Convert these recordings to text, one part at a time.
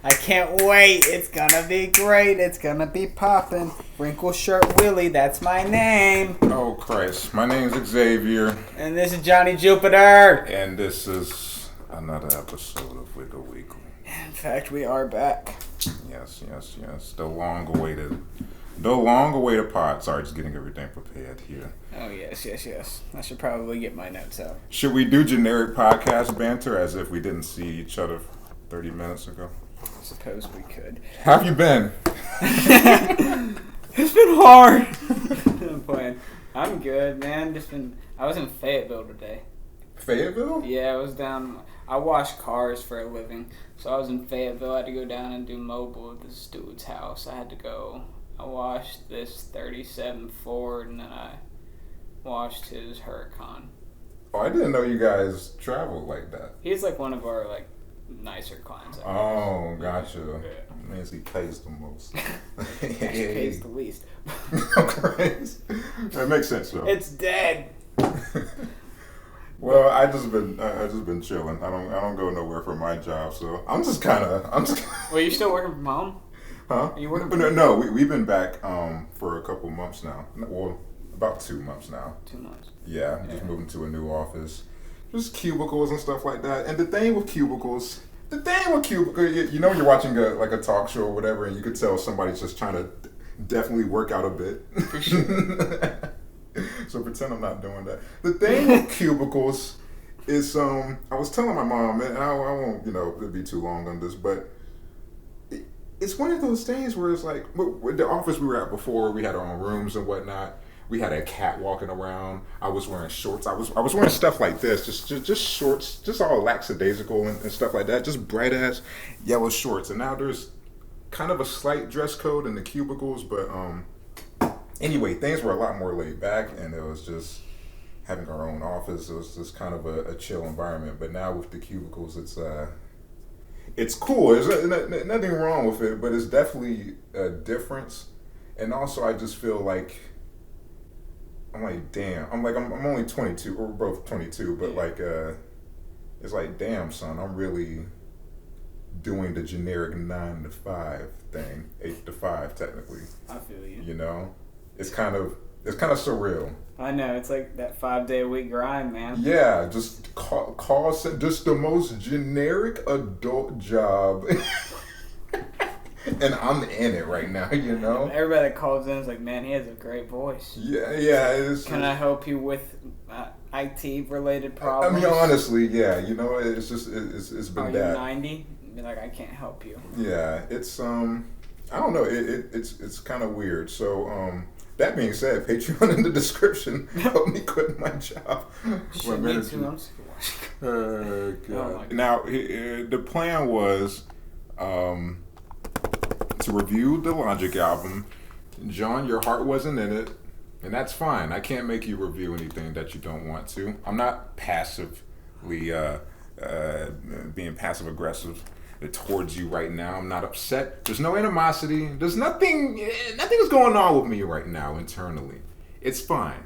I can't wait. It's gonna be great. It's gonna be poppin'. Wrinkle Shirt Willie, that's my name. Oh, Christ. My name's Xavier. And this is Johnny Jupiter. And this is another episode of Wigga Weekly. In fact, we are back. Yes. The long-awaited pod. Sorry, just getting everything prepared here. Oh, yes. I should probably get my notes out. Should we do generic podcast banter as if we didn't see each other 30 minutes ago? I suppose we could. How have you been? It's been hard. I'm playing. I'm good, man. I was in Fayetteville today. Fayetteville? Yeah, I was down. I wash cars for a living. So I was in Fayetteville. I had to go down and do mobile at this dude's house. I washed this 37 Ford, and then I washed his Huracan. Oh, I didn't know you guys traveled like that. He's like one of our nicer clients. Oh, gotcha. Yeah. Means he pays the most. He pays the least. That makes sense though. It's dead. Well, I just been chilling. I don't go nowhere for my job, so I'm just. Well, you still working from home? Huh? Are you working? No, we've been back for a couple months now. Well, about 2 months now. 2 months. Yeah, just moving to a new office. Just cubicles and stuff like that. And the thing with cubicles, you know, you're watching a talk show or whatever, and you could tell somebody's just trying to definitely work out a bit. For sure. So pretend I'm not doing that. The thing with cubicles is, I was telling my mom, and I won't, it'll be too long on this, but it's one of those things where it's like, with the office we were at before, we had our own rooms and whatnot. We had a cat walking around. I was wearing shorts. I was wearing stuff like this, just shorts, just all lackadaisical and stuff like that, just bright ass yellow shorts. And now there's kind of a slight dress code in the cubicles, but anyway, things were a lot more laid back, and it was just having our own office. It was just kind of a chill environment. But now with the cubicles, it's cool. There's nothing wrong with it, but it's definitely a difference. And also, I just feel like I'm like, damn. I'm only 22. We're both 22, but it's like, damn, son. I'm really doing the generic 9 to 5 thing, 8 to 5 technically. I feel you. You know, it's kind of surreal. I know, it's like that 5-day-a-week grind, man. Yeah, just just the most generic adult job. And I'm in it right now, you know? Everybody that calls in is like, man, he has a great voice. Yeah. Can I help you with IT-related problems? I mean, honestly, yeah. You know, it's just, it's been Are that. You 90? Be like, I can't help you. Yeah, it's, I don't know. It's kind of weird. So, that being said, Patreon in the description. Help me quit my job. Should be 2 months. Oh, God. Now, the plan was, to review the Logic album. John, your heart wasn't in it, and that's fine. I can't make you review anything that you don't want to. I'm not passively being passive aggressive towards you right now. I'm not upset. There's no animosity. There's nothing is going on with me right now internally. It's fine.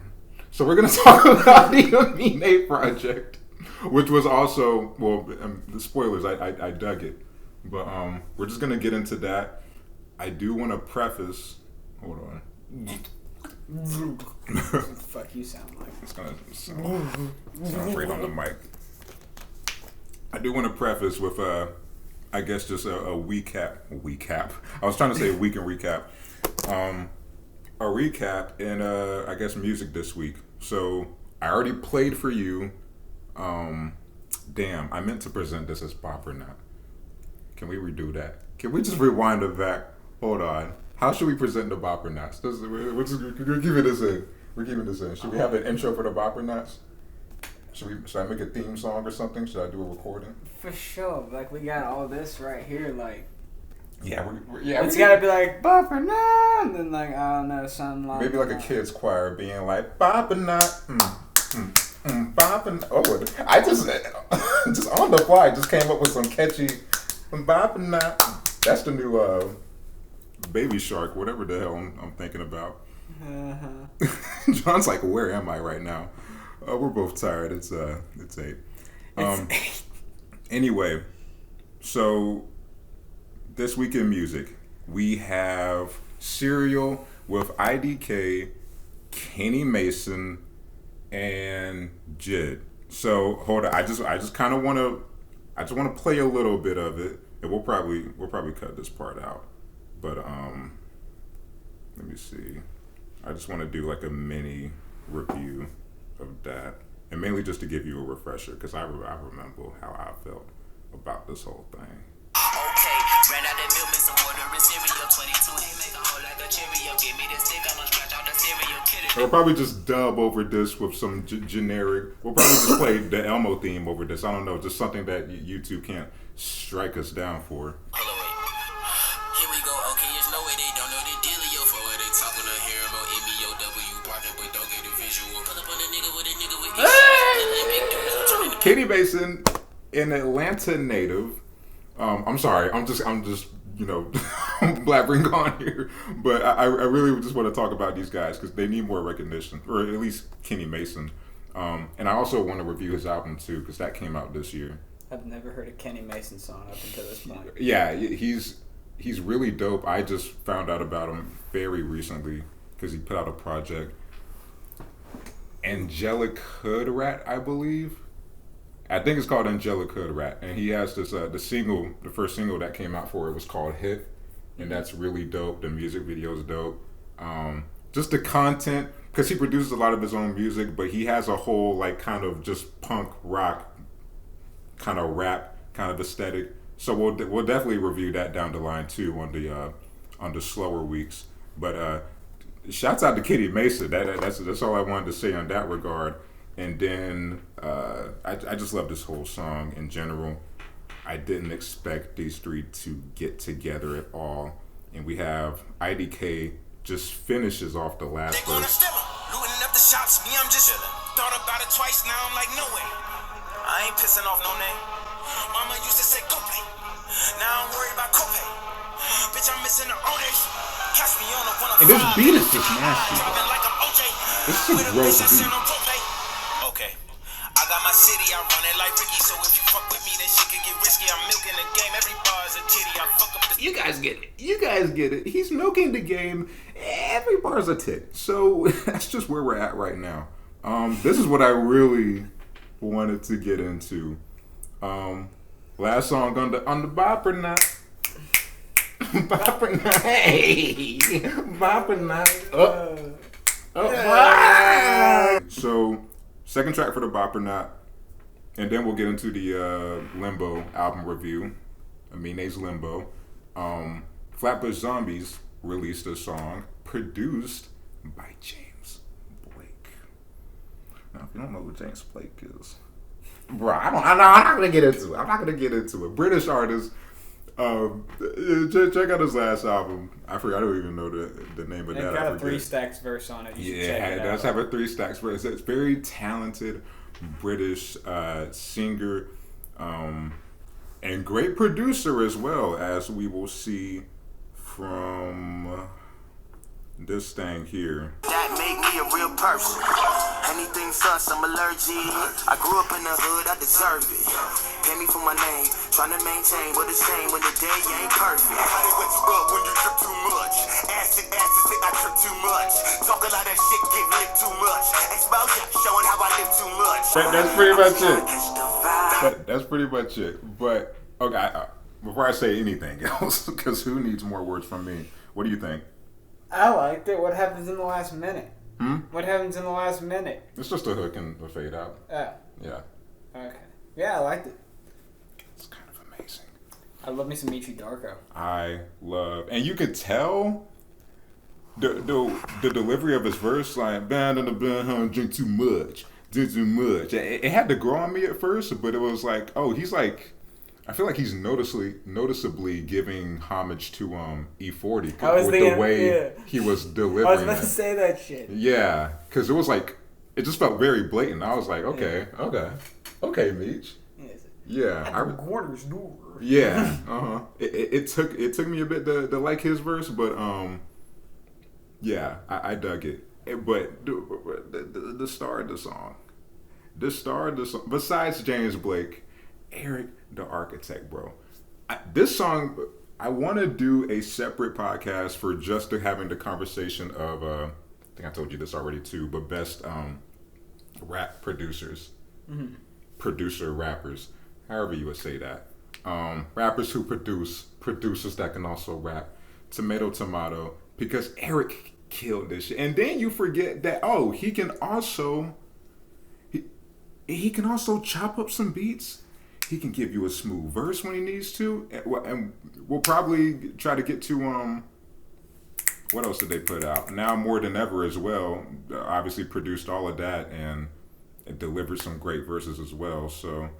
So we're gonna talk about the Amine project, which was also, well, the spoilers. I dug it, but we're just gonna get into that. I do want to preface. Hold on. Fuck you sound like. It's gonna sound great on the mic. I do want to preface with I guess just a recap. I was trying to say a weekend recap. A recap and I guess music this week. So I already played for you. Damn, I meant to present this as pop or not. Can we redo that? Can we just rewind it back? Hold on. How should we present the Bop or Nots? We're keeping this in. We're keeping this in. Should we have an intro for the Bop or Nots? Should I make a theme song or something? Should I do a recording? For sure. Like, we got all this right here. Like, it's gotta be like Bop or Not, and then like, I don't know, something like maybe like a kid's choir being like Bop or Not. Bop and I just on the fly just came up with some catchy Bop or Not. That's the new Baby Shark, whatever the hell I'm thinking about. John's like, where am I right now? We're both tired. It's 8. Anyway, so This week in music, we have Serial with IDK, Kenny Mason, and Jid. So hold on, I just kind of want to, I just want to play a little bit of it, and we'll probably cut this part out. But let me see. I just want to do like a mini review of that, and mainly just to give you a refresher, because I remember how I felt about this whole thing. Okay, ran out the milk, mix some water and cereal. 22, he make a hole like a Cheerio. Give me the stick, I'ma scratch out the cereal. We'll probably just dub over this with some generic. We'll probably just play the Elmo theme over this. I don't know, just something that YouTube can't strike us down for. Hold on, wait. Here we go. Okay, there's no way they don't know the dealio. For what they talking to hear about MEOW parking, but don't get a visual. Pull up on a nigga with issues. Kenny Mason, an Atlanta native. I'm sorry. I'm just blabbering on here, but I really just want to talk about these guys because they need more recognition, or at least Kenny Mason. And I also want to review his album too because that came out this year. I've never heard a Kenny Mason song up until this point. Yeah, he's really dope. I just found out about him very recently because he put out a project, Angelic Hood Rat, I believe. I think it's called Angelic Hood Rat, and he has this the first single that came out for it was called Hit, and that's really dope. The music video is dope. Just the content, because he produces a lot of his own music, but he has a whole like kind of just punk rock, kind of rap kind of aesthetic. So we'll definitely review that down the line too on the slower weeks. But shouts out to Kenny Mason. That's all I wanted to say on that regard. And then I just love this whole song in general. I didn't expect these three to get together at all. And we have IDK just finishes off the last They gonna verse. steal 'em, looting up the shops. Me, I'm just thought about it twice. Now I'm like, no way. I ain't pissing off no name. Mama used to say go pay. Now I'm worried about copay. Bitch, I'm missing the owners. Catch me on a 105. And this beat is just nasty. Driving like I'm OJ. This is With a gross bitch that's beat. in a propane. Okay. I got my city, I run it like Ricky. So if you fuck with me, then shit could get risky. I'm milking the game. Every bar is a titty. I fuck up the. You guys get it. You guys get it. He's milking the game. Every bar's a tit. So that's just where we're at right now. This is what I really wanted to get into. Last song on the bopper night. Bopper night. Hey. Bopper night. So, second track for the bopper night. And then we'll get into the Limbo album review. Amine's Limbo. Flatbush Zombies released a song produced by James Blake. Now, if you don't know who James Blake is, bro, I'm not gonna get into it. British artist. Check out his last album. I don't even know the name of It that. got a 3 Stacks verse on it. You should check It it does out. have a 3 Stacks verse. It's very talented British singer, and great producer as well, as we will see from this thing here. That made me a real person. Anything sus, I'm allergic. I grew up in the hood, I deserve it. Pay me for my name, trying to maintain what it's saying when the day ain't perfect. How they wet you up when you drip too much? Acid, think I trip too much. Talk a lot of shit, give lip too much. Exposure, showing how I live too much. That's pretty much it. That's pretty much it. But okay, before I say anything else, because who needs more words from me? What do you think? I liked it. What happens in the last minute? Hmm? What happens in the last minute? It's just a hook and a fade out. Yeah. Okay. Yeah, I liked it. It's kind of amazing. I love me some Michi Darko. I love, and you could tell the delivery of his verse, like band in the band, drink too much. It had to grow on me at first, but it was like, oh, he's like, I feel like he's noticeably giving homage to E40 with the way he was delivering. I was about to say that shit. Yeah, because it was like, it just felt very blatant. I was like, okay, Meech. Yeah, At the corner's door. Yeah, It took me a bit to like his verse, but yeah, I dug it. But the star of the song, besides James Blake, Eric the Architect, bro. This song, I want to do a separate podcast for just having the conversation of, I think I told you this already too, but best rap producers, producer rappers, however you would say that. Rappers who producers that can also rap. Tomato, because Eric killed this shit. And then you forget that, he can also chop up some beats. He can give you a smooth verse when he needs to. And we'll probably try to get to, what else did they put out? Now More Than Ever as well. Obviously produced all of that and delivered some great verses as well. So,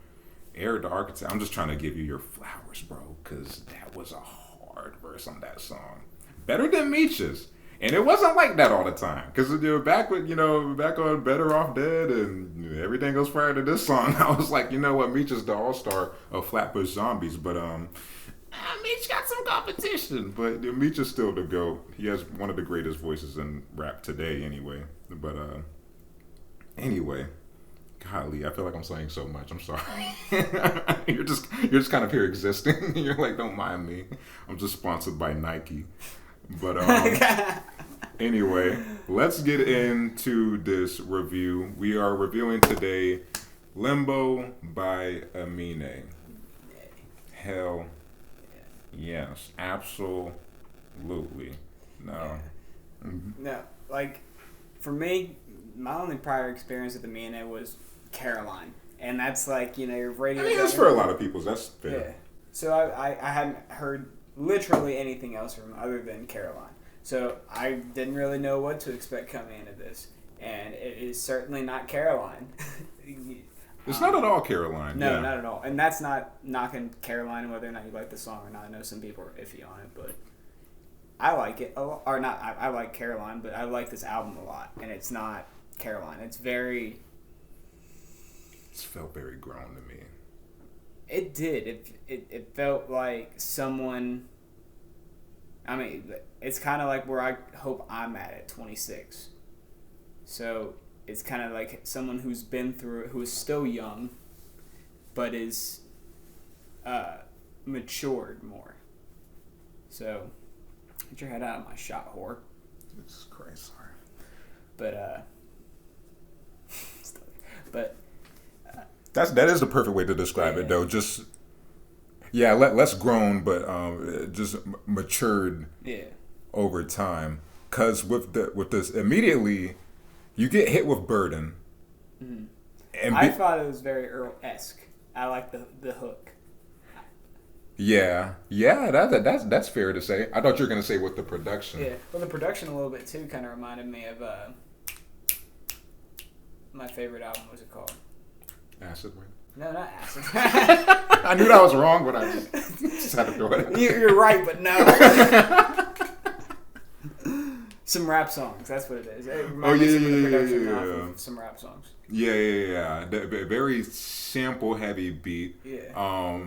Eric the Architect, I'm just trying to give you your flowers, bro, because that was a hard verse on that song. Better than Meech's. And it wasn't like that all the time. Because back on Better Off Dead and Everything Goes Prior to this song, I was like, you know what, Meech is the all-star of Flatbush Zombies. But Meech got some competition. But Meech is still the GOAT. He has one of the greatest voices in rap today anyway. But anyway, golly, I feel like I'm saying so much. I'm sorry. You're just kind of here existing. You're like, don't mind me. I'm just sponsored by Nike. But anyway, let's get into this review. We are reviewing today Limbo by Amine. Hell yes, absolutely. No. No, like, for me, my only prior experience with Amine was Caroline. And that's like, your radio... I mean, that's for a lot of people. That's fair. Yeah. So I hadn't heard literally anything else from him other than Caroline. So I didn't really know what to expect coming into this. And it is certainly not Caroline. It's not at all Caroline. No, yeah. not at all. And that's not knocking Caroline, whether or not you like the song or not. I know some people are iffy on it, but I like it. Or not, I like Caroline, but I like this album a lot. And it's not Caroline. It's felt very grown to me. It did. It felt like someone... I mean, it's kind of like where I hope I'm at 26. So it's kind of like someone who's been through it, who is still young, but is matured more. So get your head out of my shot, whore. Jesus Christ, sorry. But that is the perfect way to describe it, though. Just less grown, but just matured over time. Because with this, immediately you get hit with burden. Mm-hmm. And I thought it was very Earl-esque. I like the hook. Yeah, that's fair to say. I thought you were gonna say with the production. Yeah, well, the production a little bit too kind of reminded me of my favorite album. What's it called? Acid Rain? No, not Acid. I knew that was wrong, but I just had to throw it out. You're right, but no. Some rap songs. That's what it is. It reminds me of the production of some rap songs. Yeah. Very sample-heavy beat. Yeah.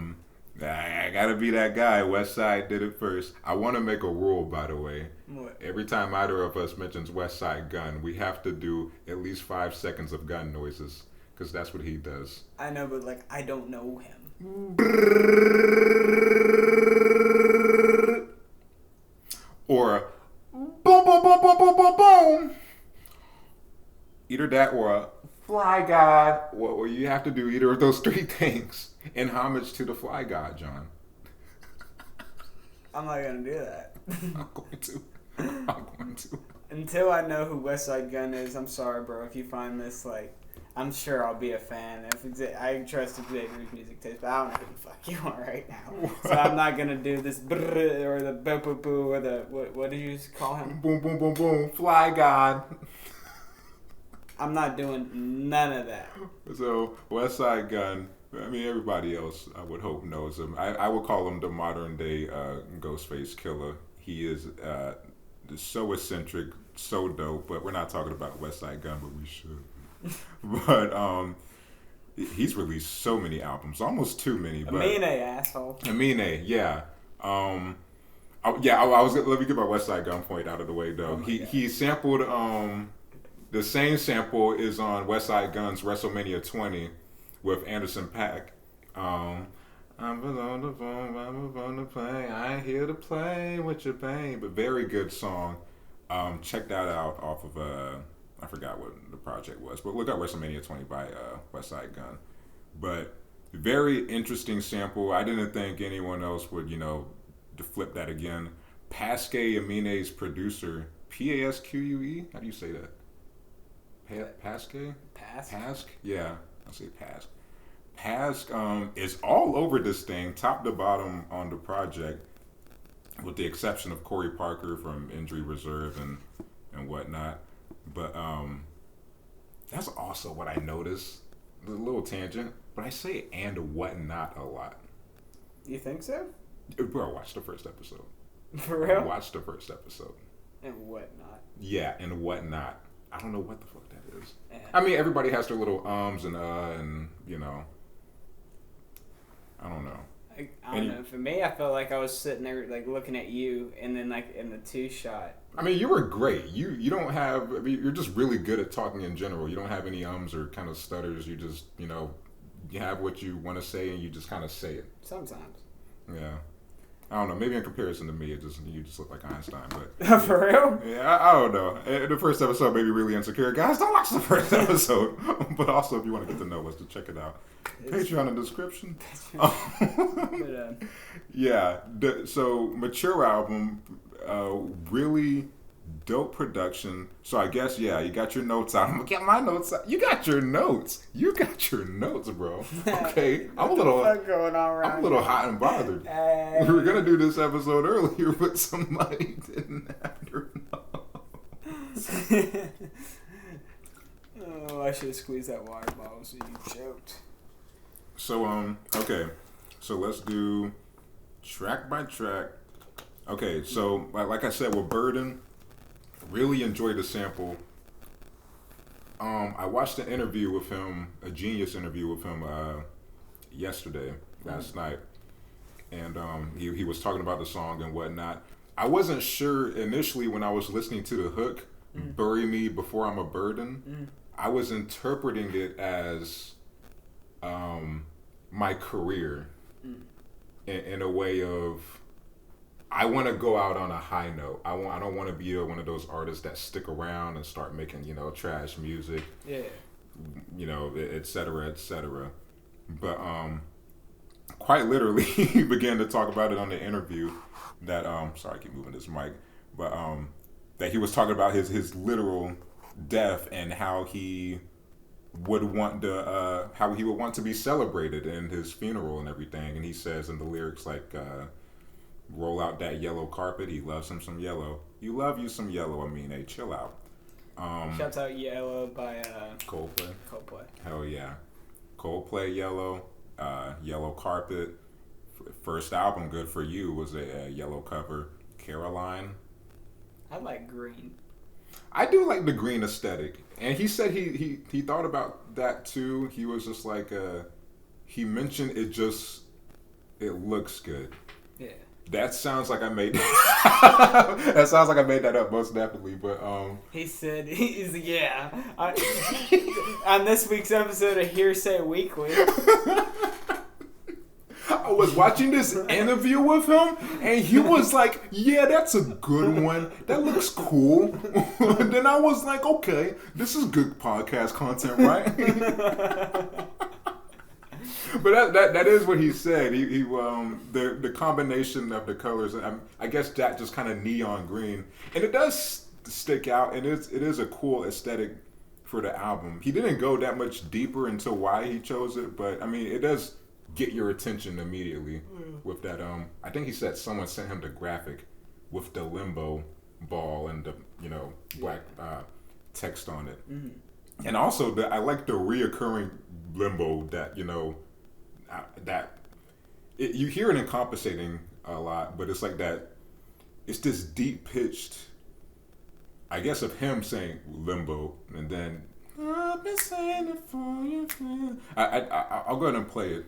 I gotta be that guy. Westside did it first. I want to make a rule, by the way. What? Every time either of us mentions Westside Gun, we have to do at least 5 seconds of gun noises. Because that's what he does. I know, but I don't know him. Or boom, boom, boom, boom, boom, boom, boom. Either that or a Fly God. Well, you have to do either of those 3 things in homage to the Fly God, John. I'm not going to do that. I'm going to. Until I know who Westside Gun is, I'm sorry, bro. If you find this, I'm sure I'll be a fan. I trust Xavier's music taste, but I don't know who the fuck you are right now. So I'm not gonna do this or the boo boo boo or the what did you call him? Boom boom boom boom. Fly God. I'm not doing none of that. So Westside Gun. I mean, everybody else I would hope knows him. I would call him the modern day Ghostface Killer. He is so eccentric, so dope. But we're not talking about Westside Gun, but we should. But he's released so many albums, almost too many. But Amine, asshole. Amine, yeah. I was. Let me get my Westside Gun point out of the way though. He sampled the same sample is on Westside Gun's WrestleMania 20 with Anderson .Paak. I'm on the phone, I'm on the plane. I ain't here to play with your pain. But very good song. Check that out off of I forgot what the project was, but look up WrestleMania 20 by West Side Gun. But very interesting sample. I didn't think anyone else would, to flip that again. Pasque Amine's producer, Pasque. How do you say that? Pasque? Pasque? Yeah, I'll say Pasque. Pasque is all over this thing, top to bottom on the project, with the exception of Corey Parker from Injury Reserve and whatnot. But that's also what I noticed. A little tangent, but I say and whatnot a lot. You think so? Bro, watch the first episode. For real? Watch the first episode. And whatnot. Yeah, and whatnot. I don't know what the fuck that is. Yeah. I mean, everybody has their little and I don't know. I don't know. For me, I felt like I was sitting there like looking at you, and then like in the two shot. I mean, you were great. You don't have. I mean, you're just really good at talking in general. You don't have any or kind of stutters. You just you have what you want to say, and you just kind of say it. Sometimes. Yeah. I don't know. Maybe in comparison to me, you just look like Einstein. But for real? Yeah, I don't know. The first episode made me really insecure. Guys, don't watch the first episode. But also, if you want to get to know us, to check it out. Patreon in the description. Yeah. So mature album, really dope production. So I guess you got your notes out. I'm gonna get my notes out. You got your notes. You got your notes, bro. Okay. I'm a little hot and bothered. We were gonna do this episode earlier, but somebody didn't have your notes. Oh, I should have squeezed that water bottle so you choked. So okay. So let's do track by track. Okay, so like I said with Burden, really enjoyed the sample. I watched an interview with him, a Genius interview with him last night, and he was talking about the song and whatnot. I wasn't sure initially when I was listening to the hook, "Bury Me Before I'm a Burden." I was interpreting it as my career in a way of, I want to go out on a high note. I don't want to be one of those artists that stick around and start making trash music. Yeah. Et cetera, et cetera. But quite literally, he began to talk about it on the interview. That sorry, I keep moving this mic. But that he was talking about his literal death and how he would want to be celebrated in his funeral and everything. And he says in the lyrics like. Roll out that yellow carpet. He loves him some yellow. You love you some yellow. I mean, hey, chill out. Shouts out Yellow by Coldplay. Hell yeah. Coldplay Yellow. Yellow Carpet. First album, Good For You, was a yellow cover. Caroline. I like green. I do like the green aesthetic. And he said he thought about that too. He was just like, he mentioned it looks good. Yeah. That sounds like I made that up most definitely, but he said on this week's episode of Hearsay Weekly. I was watching this interview with him, and he was like, "Yeah, that's a good one. That looks cool." And then I was like, "Okay, this is good podcast content, right?" But that is what he said. He the combination of the colors, I guess that just kind of neon green, and it does stick out, and it is a cool aesthetic for the album. He didn't go that much deeper into why he chose it, but I mean, it does get your attention immediately with that. I think he said someone sent him the graphic with the Limbo ball and the black text on it, and also I like the reoccurring Limbo that you hear it in compensating a lot, but it's like that. It's this deep pitched, I guess, of him saying Limbo, and then I've been saying it for you. I'll go ahead and play it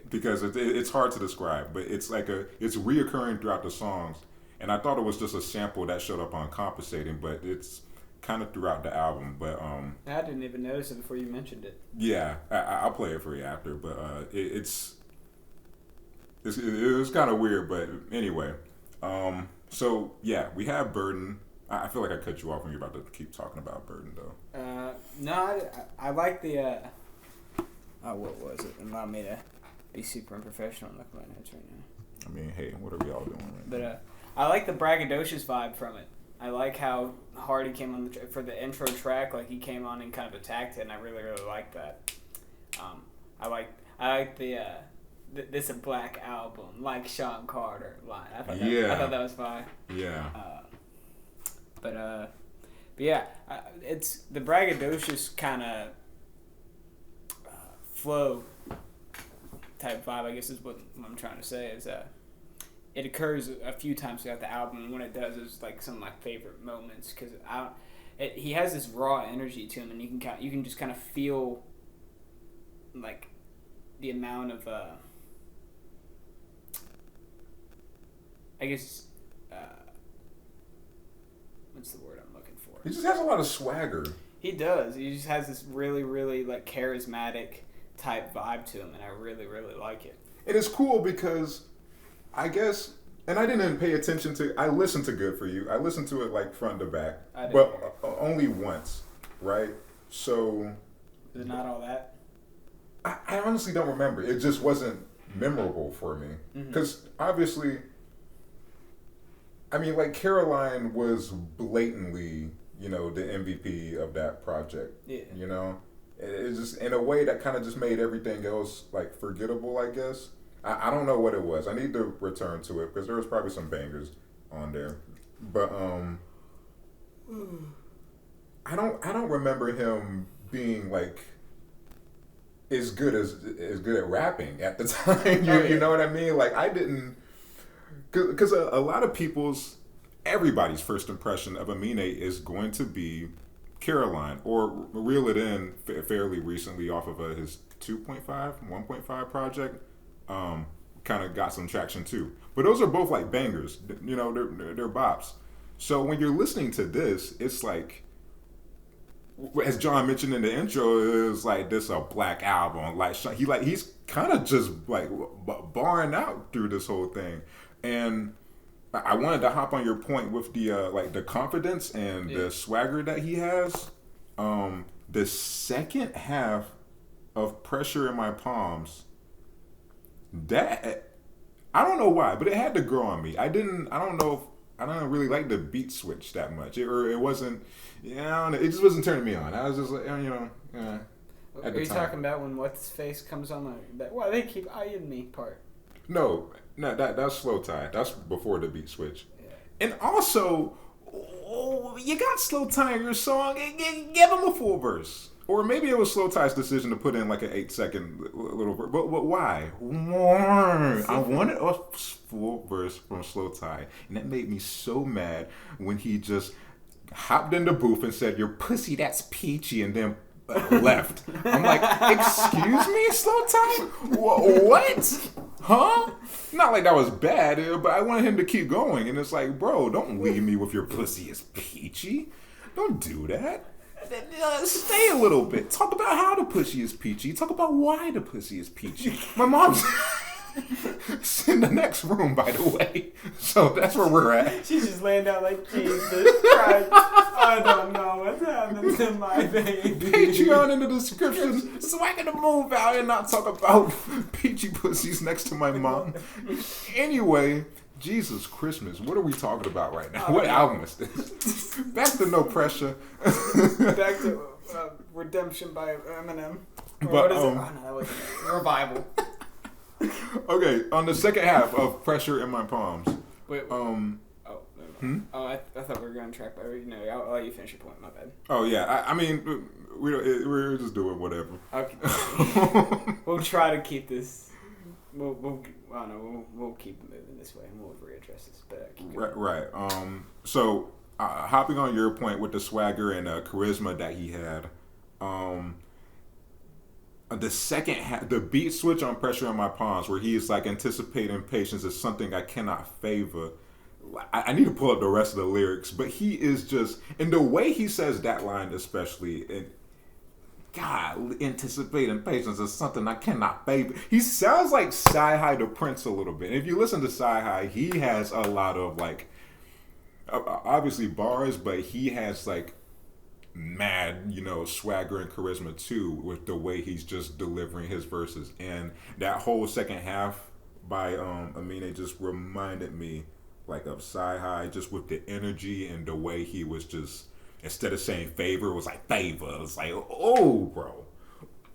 because it's hard to describe, but it's like it's reoccurring throughout the songs, and I thought it was just a sample that showed up on compensating, but it's kind of throughout the album. But I didn't even notice it before you mentioned it. Yeah, I'll play it for you after, but it's it was kind of weird, but anyway. So yeah, we have Burden. I feel like I cut you off when you're about to keep talking about Burden, though. No, I like the. What was it? Allow me to be super unprofessional and look at my notes right now. I mean, hey, what are we all doing right now? But I like the braggadocious vibe from it. I like how hard he came on for the intro track. Like he came on and kind of attacked it, and I really like that. I like the this a black album like Sean Carter line. I thought that was fine. Yeah. But yeah, it's the braggadocious kind of flow type vibe, I guess is what I'm trying to say. Is it occurs a few times throughout the album, and when it does, it's like some of my favorite moments because he has this raw energy to him, and you can just kind of feel like the amount of I guess what's the word I'm looking for? He just has a lot of swagger. He does. He just has this really, really like charismatic type vibe to him, and I really, really like it. And it's cool because I guess, and I didn't pay attention to. I listened to "Good for You." I listened to it like front to back, but only once, right? So is it not all that? I honestly don't remember. It just wasn't memorable for me because obviously, I mean, like Caroline was blatantly, the MVP of that project. Yeah. It's just in a way that kind of just made everything else like forgettable, I guess. I don't know what it was. I need to return to it because there was probably some bangers on there, but I don't remember him being like as good at rapping at the time. You know what I mean? Like I didn't, because a lot of everybody's first impression of Amine is going to be Caroline, or Reel It In fairly recently off of his 1.5 project. Kind of got some traction too. But those are both like bangers. They're bops. So when you're listening to this, it's like, as John mentioned in the intro, it's like this a black album. Like he's kind of just like barring out through this whole thing. And I wanted to hop on your point with the like the confidence and the swagger that he has. The second half of Pressure in My Palms, that I don't know why, but it had to grow on me. I don't really like the beat switch that much. It wasn't. It just wasn't turning me on. I was just like, Are you talking about when What's His Face comes on that? Why they keep eyeing me part? No, that's Slow Tie. That's before the beat switch. Yeah. And also, you got Slow Tie in your song. Give him a full verse. Or maybe it was Slow Tie's decision to put in like an 8-second little verse. But why? I wanted a full verse from Slow Tie. And that made me so mad when he just hopped in the booth and said, "Your pussy, that's peachy," and then left. I'm like, excuse me, Slow Tie? What? Huh? Not like that was bad, but I wanted him to keep going. And it's like, bro, don't leave me with your pussy is peachy. Don't do that. Stay a little bit. Talk about how the pussy is peachy. Talk about why the pussy is peachy. My mom's in the next room, by the way. So that's where we're at. She's just laying down like, Jesus Christ. I don't know what's happening to my baby. Patreon in the description so I can move out and not talk about peachy pussies next to my mom. Anyway, Jesus Christmas, what are we talking about right now? What album is this? Back to No Pressure. Back to Redemption by Eminem. What is it? Oh no, that was Revival. Okay, on the second half of Pressure in My Palms. Wait. I thought we were going to track, but I'll let you finish your point. My bad. Oh yeah, I mean, we're just doing whatever. Okay. We'll try to keep this. We'll keep moving this way, and we'll readdress this. But right. So hopping on your point with the swagger and charisma that he had, the second half, the beat switch on Pressure in My Palms, where he is like anticipating patience is something I cannot favor. I need to pull up the rest of the lyrics, but he is just, and the way he says that line especially, God, anticipating patience is something I cannot favor. He sounds like Sci-Hi the Prince a little bit. If you listen to Sci-Hi, he has a lot of like, obviously bars, but he has like mad, swagger and charisma too with the way he's just delivering his verses. And that whole second half by Amine just reminded me like of Sci-Hi, just with the energy and the way he was just, instead of saying favor, it was like favor. It was like, oh, bro.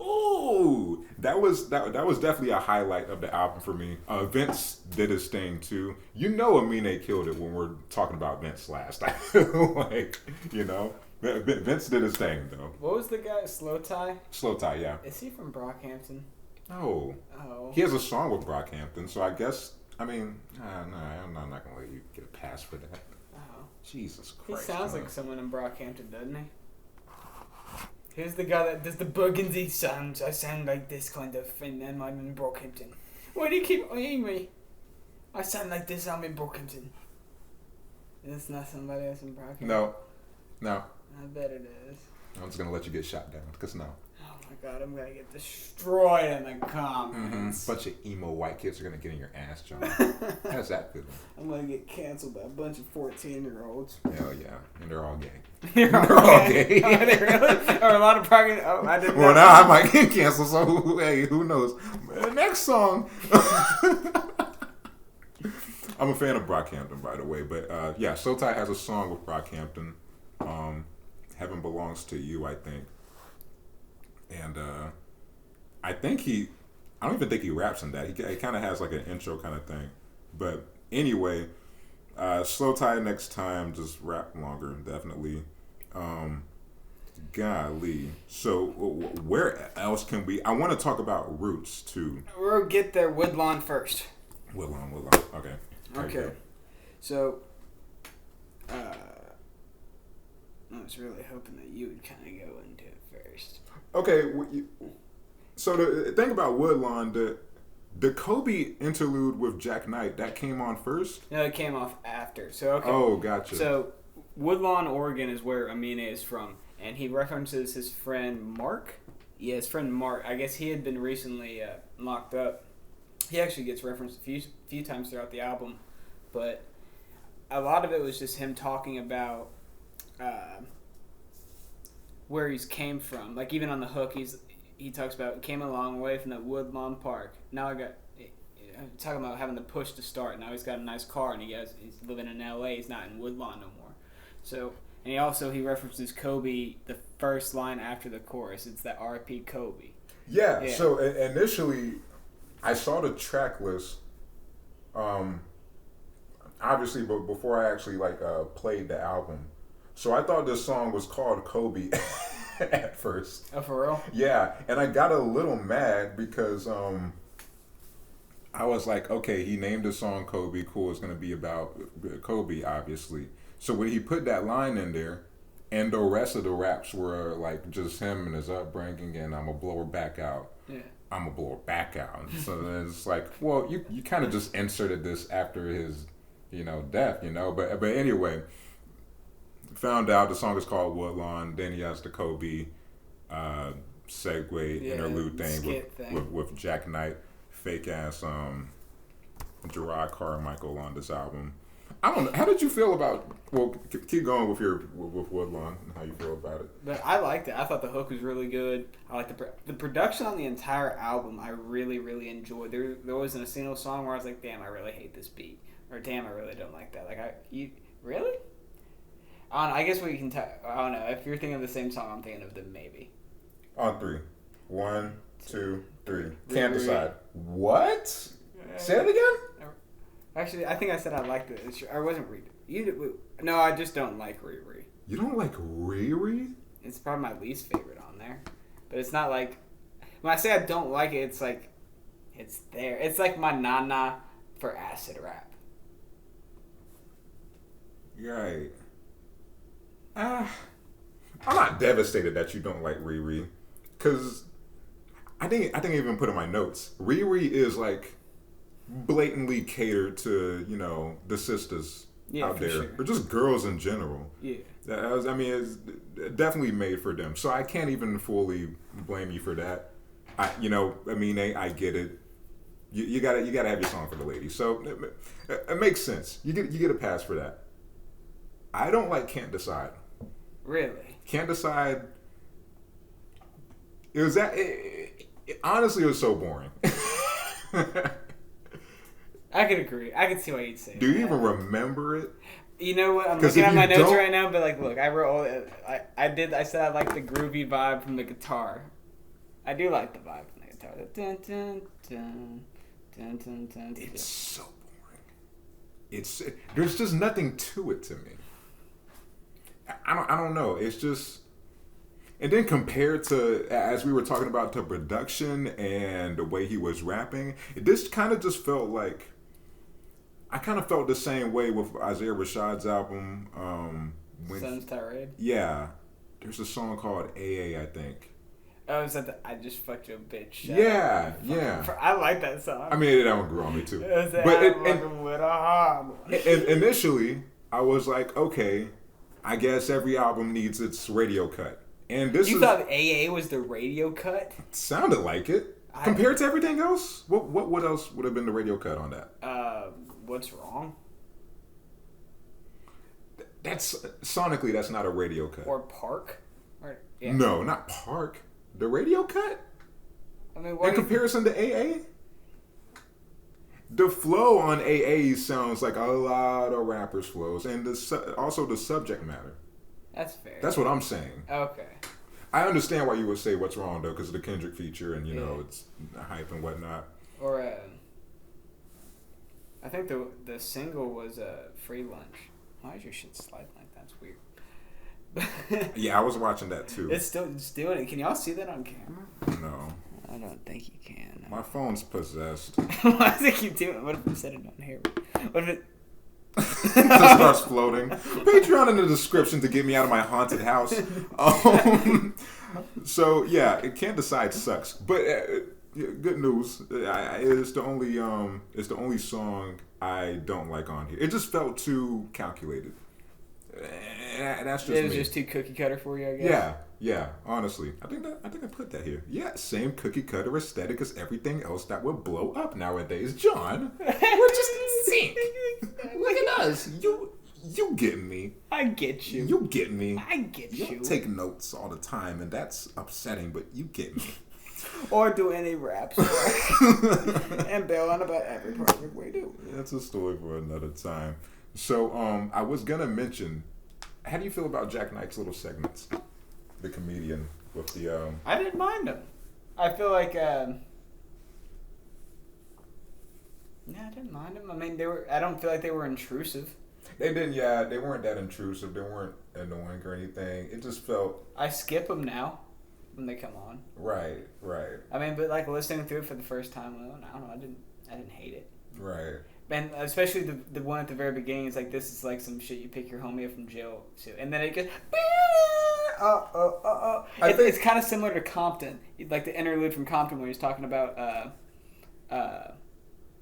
Oh, that was definitely a highlight of the album for me. Vince did his thing too. Amine killed it when we're talking about Vince last. Like, Vince did his thing though. What was the guy? Slow Tie? Slow Tie, yeah. Is he from Brockhampton? Oh. He has a song with Brockhampton, so I guess, no, I'm not going to let you get a pass for that. Oh. Jesus Christ. He sounds like someone in Brockhampton, doesn't he? Here's the guy that does the burgundy sounds. I sound like this kind of, and then I'm in Brockhampton. Why do you keep eyeing me? I sound like this, I'm in Brockhampton. It's not somebody else in Brockhampton? No. I bet it is. I'm just going to let you get shot down, because no. Oh my god, I'm going to get destroyed in the comments. Bunch of emo white kids are going to get in your ass, John. How's that feeling? I'm going to get canceled by a bunch of 14-year-olds. Hell yeah. And they're all gay. They're all gay. Are they really? Or a lot of progress? Oh, I didn't know. Well, now I might get canceled, so hey, who knows? Next song. I'm a fan of Brockhampton, by the way. But yeah, Slow Tie has a song with Brockhampton. Heaven Belongs to You, I think. And I don't even think he raps in that. He kind of has like an intro kind of thing. But anyway, Slow Tie next time, just rap longer, definitely. Golly. So where else can we? I want to talk about Roots too. We'll get there. Woodlawn first. Woodlawn. Okay. Okay. So, I was really hoping that you would kind of go into it first. Okay. So the thing about Woodlawn, the Kobe interlude with Jack Knight, that came on first? No, it came off after. So okay. Oh, gotcha. So Woodlawn, Oregon is where Amine is from, and he references his friend Mark. Yeah, his friend Mark. I guess he had been recently locked up. He actually gets referenced a few times throughout the album, but a lot of it was just him talking about where he's came from. Like even on the hook, he talks about came a long way from the Woodlawn Park. Now talking about having the push to start. Now he's got a nice car and he's living in L.A. He's not in Woodlawn no more. So and he references Kobe the first line after the chorus. It's that R.P. Kobe. Yeah. So initially, I saw the track list. Obviously, but before I actually played the album, so I thought this song was called Kobe at first. Oh, for real? Yeah, and I got a little mad because I was like, okay, he named the song Kobe. Cool, it's gonna be about Kobe, obviously. So when he put that line in there, and the rest of the raps were like just him and his upbringing, and I'm gonna blow her back out. Yeah. I'm gonna blow her back out. So then it's like, well, you kind of just inserted this after his, death, But anyway, found out the song is called Woodlawn. Then he has the Kobe segue interlude thing with Jack Knight, fake ass Gerard Carmichael on this album. I don't know. How did you feel about? Well, keep going with Woodlawn and how you feel about it. But I liked it. I thought the hook was really good. I liked the production on the entire album. I really, really enjoyed. There wasn't a single song where I was like, "Damn, I really hate this beat," or "Damn, I really don't like that." You really? I don't know. I guess we can. I don't know. If you're thinking of the same song, I'm thinking of them maybe. On 3. 1, 2, 3. Can't decide. What? Say it again. Actually, I think I said I liked it. I wasn't No, I just don't like Riri. You don't like Riri? It's probably my least favorite on there. But it's not like... When I say I don't like it, it's like... It's there. It's like my nana for acid rap. Right. I'm not devastated that you don't like Riri. Because I didn't even put in my notes. Riri is like... blatantly catered to, the sisters out there, sure. or just girls in general. Yeah. It's definitely made for them. So I can't even fully blame you for that. I get it. You gotta have your song for the ladies. So it makes sense. You get a pass for that. I don't like Can't Decide. Really? Can't Decide. It was that. Honestly, it was so boring. I could agree. I could see why you'd say. Do you even remember it? You know what? I'm looking at my notes right now, but like, look, I wrote all. I said I like the groovy vibe from the guitar. I do like the vibe from the guitar. Dun, dun, dun, dun, dun, dun, it's so boring. There's just nothing to it to me. I don't know. It's just, and then compared to, as we were talking about, the production and the way he was rapping, this kind of just felt like, I kind of felt the same way with Isaiah Rashad's album. Sun's Tirade? Yeah. There's a song called AA, I think. Oh, is that I Just Fucked Your Bitch? Yeah. I like that song. I mean, that one grew on me too. Initially, I was like, okay, I guess every album needs its radio cut. And You thought AA was the radio cut? Sounded like it. Compared to everything else? What else would have been the radio cut on that? What's Wrong? That's sonically, that's not a radio cut. Or Park? Yeah. No, not Park. The radio cut? I mean, in comparison to AA? The flow on AA sounds like a lot of rappers' flows, and also the subject matter. That's fair. That's what I'm saying. Okay. I understand why you would say What's Wrong, though, because of the Kendrick feature and, it's hype and whatnot. Or, I think the single was Free Lunch. Why is your shit sliding like that? It's weird. Yeah, I was watching that too. It's doing it. Can y'all see that on camera? No. I don't think you can. My phone's possessed. Why does it keep doing it? What if we set it on here? What if it... just starts floating. Patreon in the description to get me out of my haunted house. So yeah, it Can't Decide sucks, but good news. It's the only song I don't like on here. It just felt too calculated. That's just it was me. just too cookie cutter for you, I guess. Yeah. Honestly, I think I put that here. Yeah, same cookie cutter aesthetic as everything else that would blow up nowadays. John, we're just in sync. Look at us. You get me. I get you. You get me. I get you. You take notes all the time, and that's upsetting. But you get me. Or do any raps and bail on about every project we do. That's a story for another time. So, I was gonna mention, how do you feel about Jack Knight's little segments? The comedian with the I didn't mind them. I feel like I didn't mind them. I mean, I don't feel like they were intrusive. They didn't. Yeah, they weren't that intrusive. They weren't annoying or anything. It just felt. I skip them now when they come on. Right. I mean, but like listening through it for the first time, I don't know. I didn't hate it. Right. And especially the one at the very beginning is like, this is like some shit you pick your homie up from jail to, and then it goes. It's kind of similar to Compton, like the interlude from Compton where he's talking about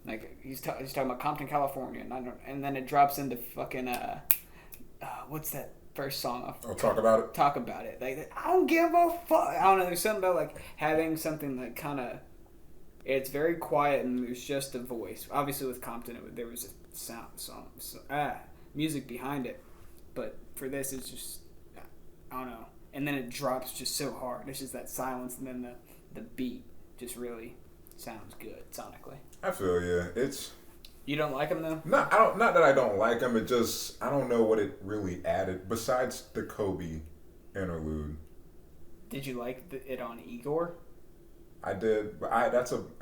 like he's talking about Compton, California, and then it drops into fucking what's that first song off? Oh, Talk About It. Talk About It. Like, I don't give a fuck. I don't know. There's something about like having something that kind of. It's very quiet and there's just a voice. Obviously, with Compton, there was a music behind it. But for this, it's just, I don't know. And then it drops just so hard. It's just that silence, and then the beat just really sounds good sonically. I feel you. You don't like them though? Not that I don't like them. It just, I don't know what it really added besides the Kobe interlude. Did you like it on Igor? I did, but I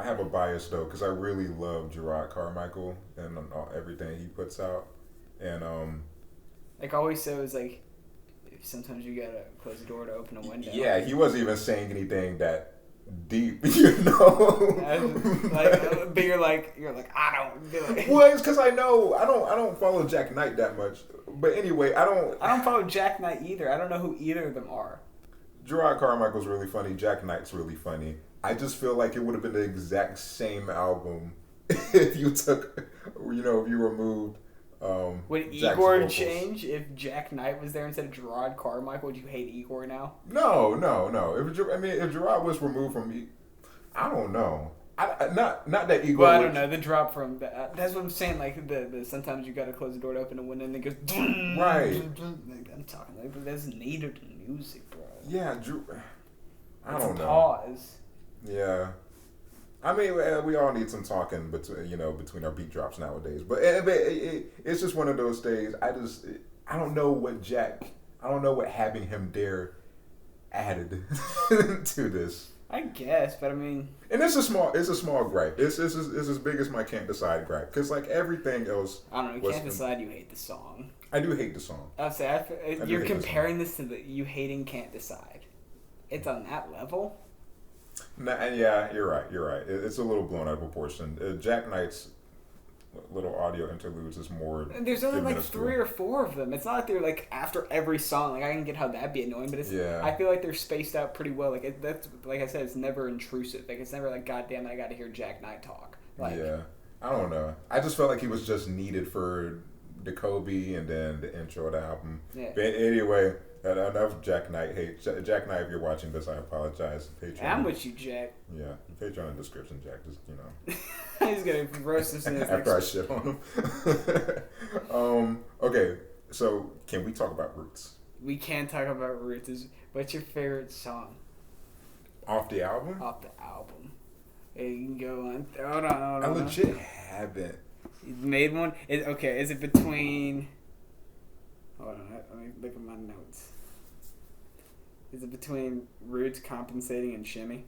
have a bias though because I really love Gerard Carmichael and everything he puts out, and like always says, like sometimes you gotta close the door to open a window. Yeah, he wasn't even saying anything that deep, you know. But you're like I don't. Like, well, it's because I don't follow Jack Knight that much, but anyway, I don't follow Jack Knight either. I don't know who either of them are. Gerard Carmichael's really funny. Jack Knight's really funny. I just feel like it would have been the exact same album if you took, if you removed Would Jack's Igor vocals. change if Jack Knight was there instead of Gerard Carmichael? Would you hate Igor now? No. If Gerard was removed from me, I don't know. Not that Igor. Well, I don't know. The drop from that's what I'm saying. Like the sometimes you gotta close the door to open a window and it goes right. I'm talking like, but that's native music, bro. Yeah, I don't know. Pause. Yeah. I mean, we all need some talking between our beat drops nowadays. But it's just one of those days. I don't know what having him there added to this. I guess, but I mean, and it's a small gripe. It's as big as my can't decide gripe because like everything else. I don't know. You can't decide. You hate the song. I do hate the song. I'd say you're comparing this to you hating can't decide. It's on that level. Nah, yeah, you're right. It's a little blown out of proportion. Jack Knight's little audio interludes is more. And there's only like 3 or 4 of them. It's not like they're like after every song. Like I can get how that'd be annoying, but it's. Yeah. I feel like they're spaced out pretty well. Like that's like I said, it's never intrusive. Like it's never like, God damn it, I got to hear Jack Knight talk. Like, yeah, I don't know. I just felt like he was just needed for the Kobe and then the intro of the album. Yeah. But anyway. Enough Jack Knight hate. Jack Knight, if you're watching this, I apologize. Patreon. I'm with you, Jack. Yeah, Patreon in the description, Jack. Just He's gonna roast us in his after I shit on him. Okay, so can we talk about Roots? We can talk about Roots. What's your favorite song? Off the album? Off the album. Yeah, you can go on. Hold on. I legit haven't. You made one? Is it between... Hold on, let me look at my notes. Is it between Roots, Compensating, and Shimmy?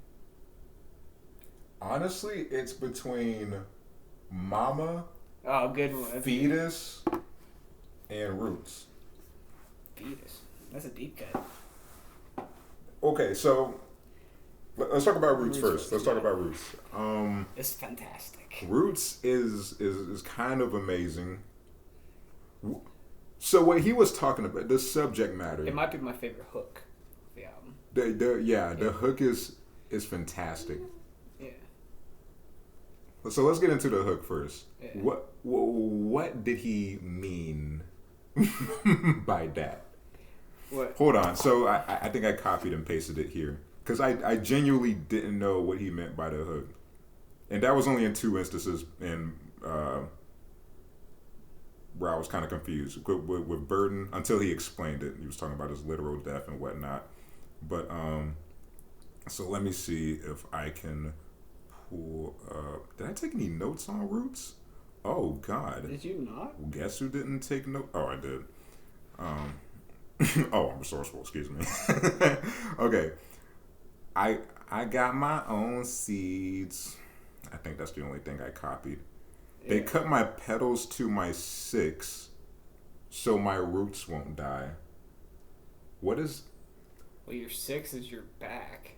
Honestly, it's between Mama, oh, good one. Fetus, and Roots. Fetus. That's a deep cut. Okay, so let's talk about Roots first. Let's talk about Roots. It's fantastic. Roots is kind of amazing. So what he was talking about, the subject matter. It might be my favorite hook of the album. The hook is fantastic. Yeah. So let's get into the hook first. Yeah. What did he mean by that? What? Hold on. So I think I copied and pasted it here because I genuinely didn't know what he meant by the hook, and that was only in 2 instances in. Where I was kind of confused with Burden until he explained it. He was talking about his literal death and whatnot. But so let me see if I can pull. Did I take any notes on Roots? Oh God! Did you not? Well, guess who didn't take notes? Oh, I did. Oh, I'm resourceful. Excuse me. Okay, I got my own seeds. I think that's the only thing I copied. They cut my petals to my 6, so my roots won't die. What is... Well, your 6 is your back.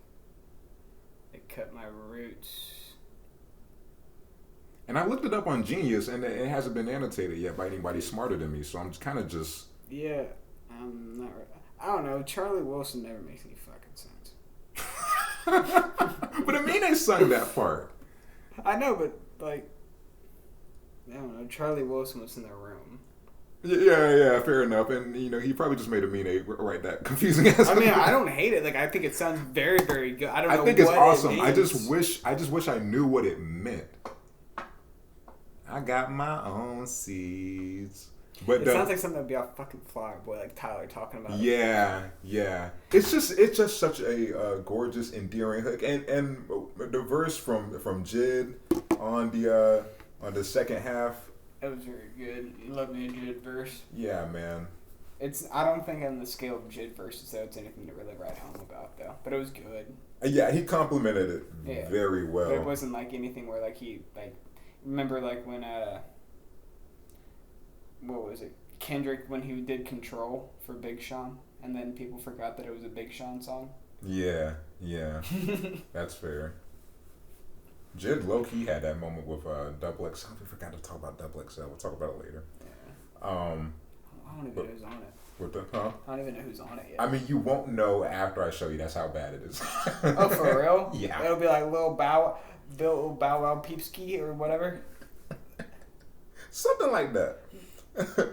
They cut my roots. And I looked it up on Genius, and it hasn't been annotated yet by anybody smarter than me, so I'm kind of just... Yeah, I'm not... I don't know. Charlie Wilson never makes any fucking sense. But Amine sung that part. I know, but, like... I don't know. Charlie Wilson was in their room. Yeah, fair enough. And, he probably just made Amine write that confusing ass. I mean, I don't hate it. Like, I think it sounds very, very good. I think it's awesome. I just wish I knew what it meant. I got my own seeds. But it sounds like something that'd be off fucking Flower Boy, like Tyler talking about. Yeah. It's just such a gorgeous, endearing hook, and the verse from Jid on the second half. It was very good. You love me a Jid verse. Yeah, man. I don't think on the scale of Jid verses though it's anything to really write home about though. But it was good. Yeah, he complimented it very well. But it wasn't like anything where like he like remember like when what was it? Kendrick when he did Control for Big Sean and then people forgot that it was a Big Sean song. Yeah. That's fair. Jid low-key had that moment with Double XL. We forgot to talk about Double XL. We'll talk about it later. Yeah. I don't even know who's on it. What the, huh? I don't even know who's on it yet. I mean, you won't know after I show you. That's how bad it is. Oh, for real? Yeah. It'll be like Lil Bow Wow Peepski or whatever. Something like that.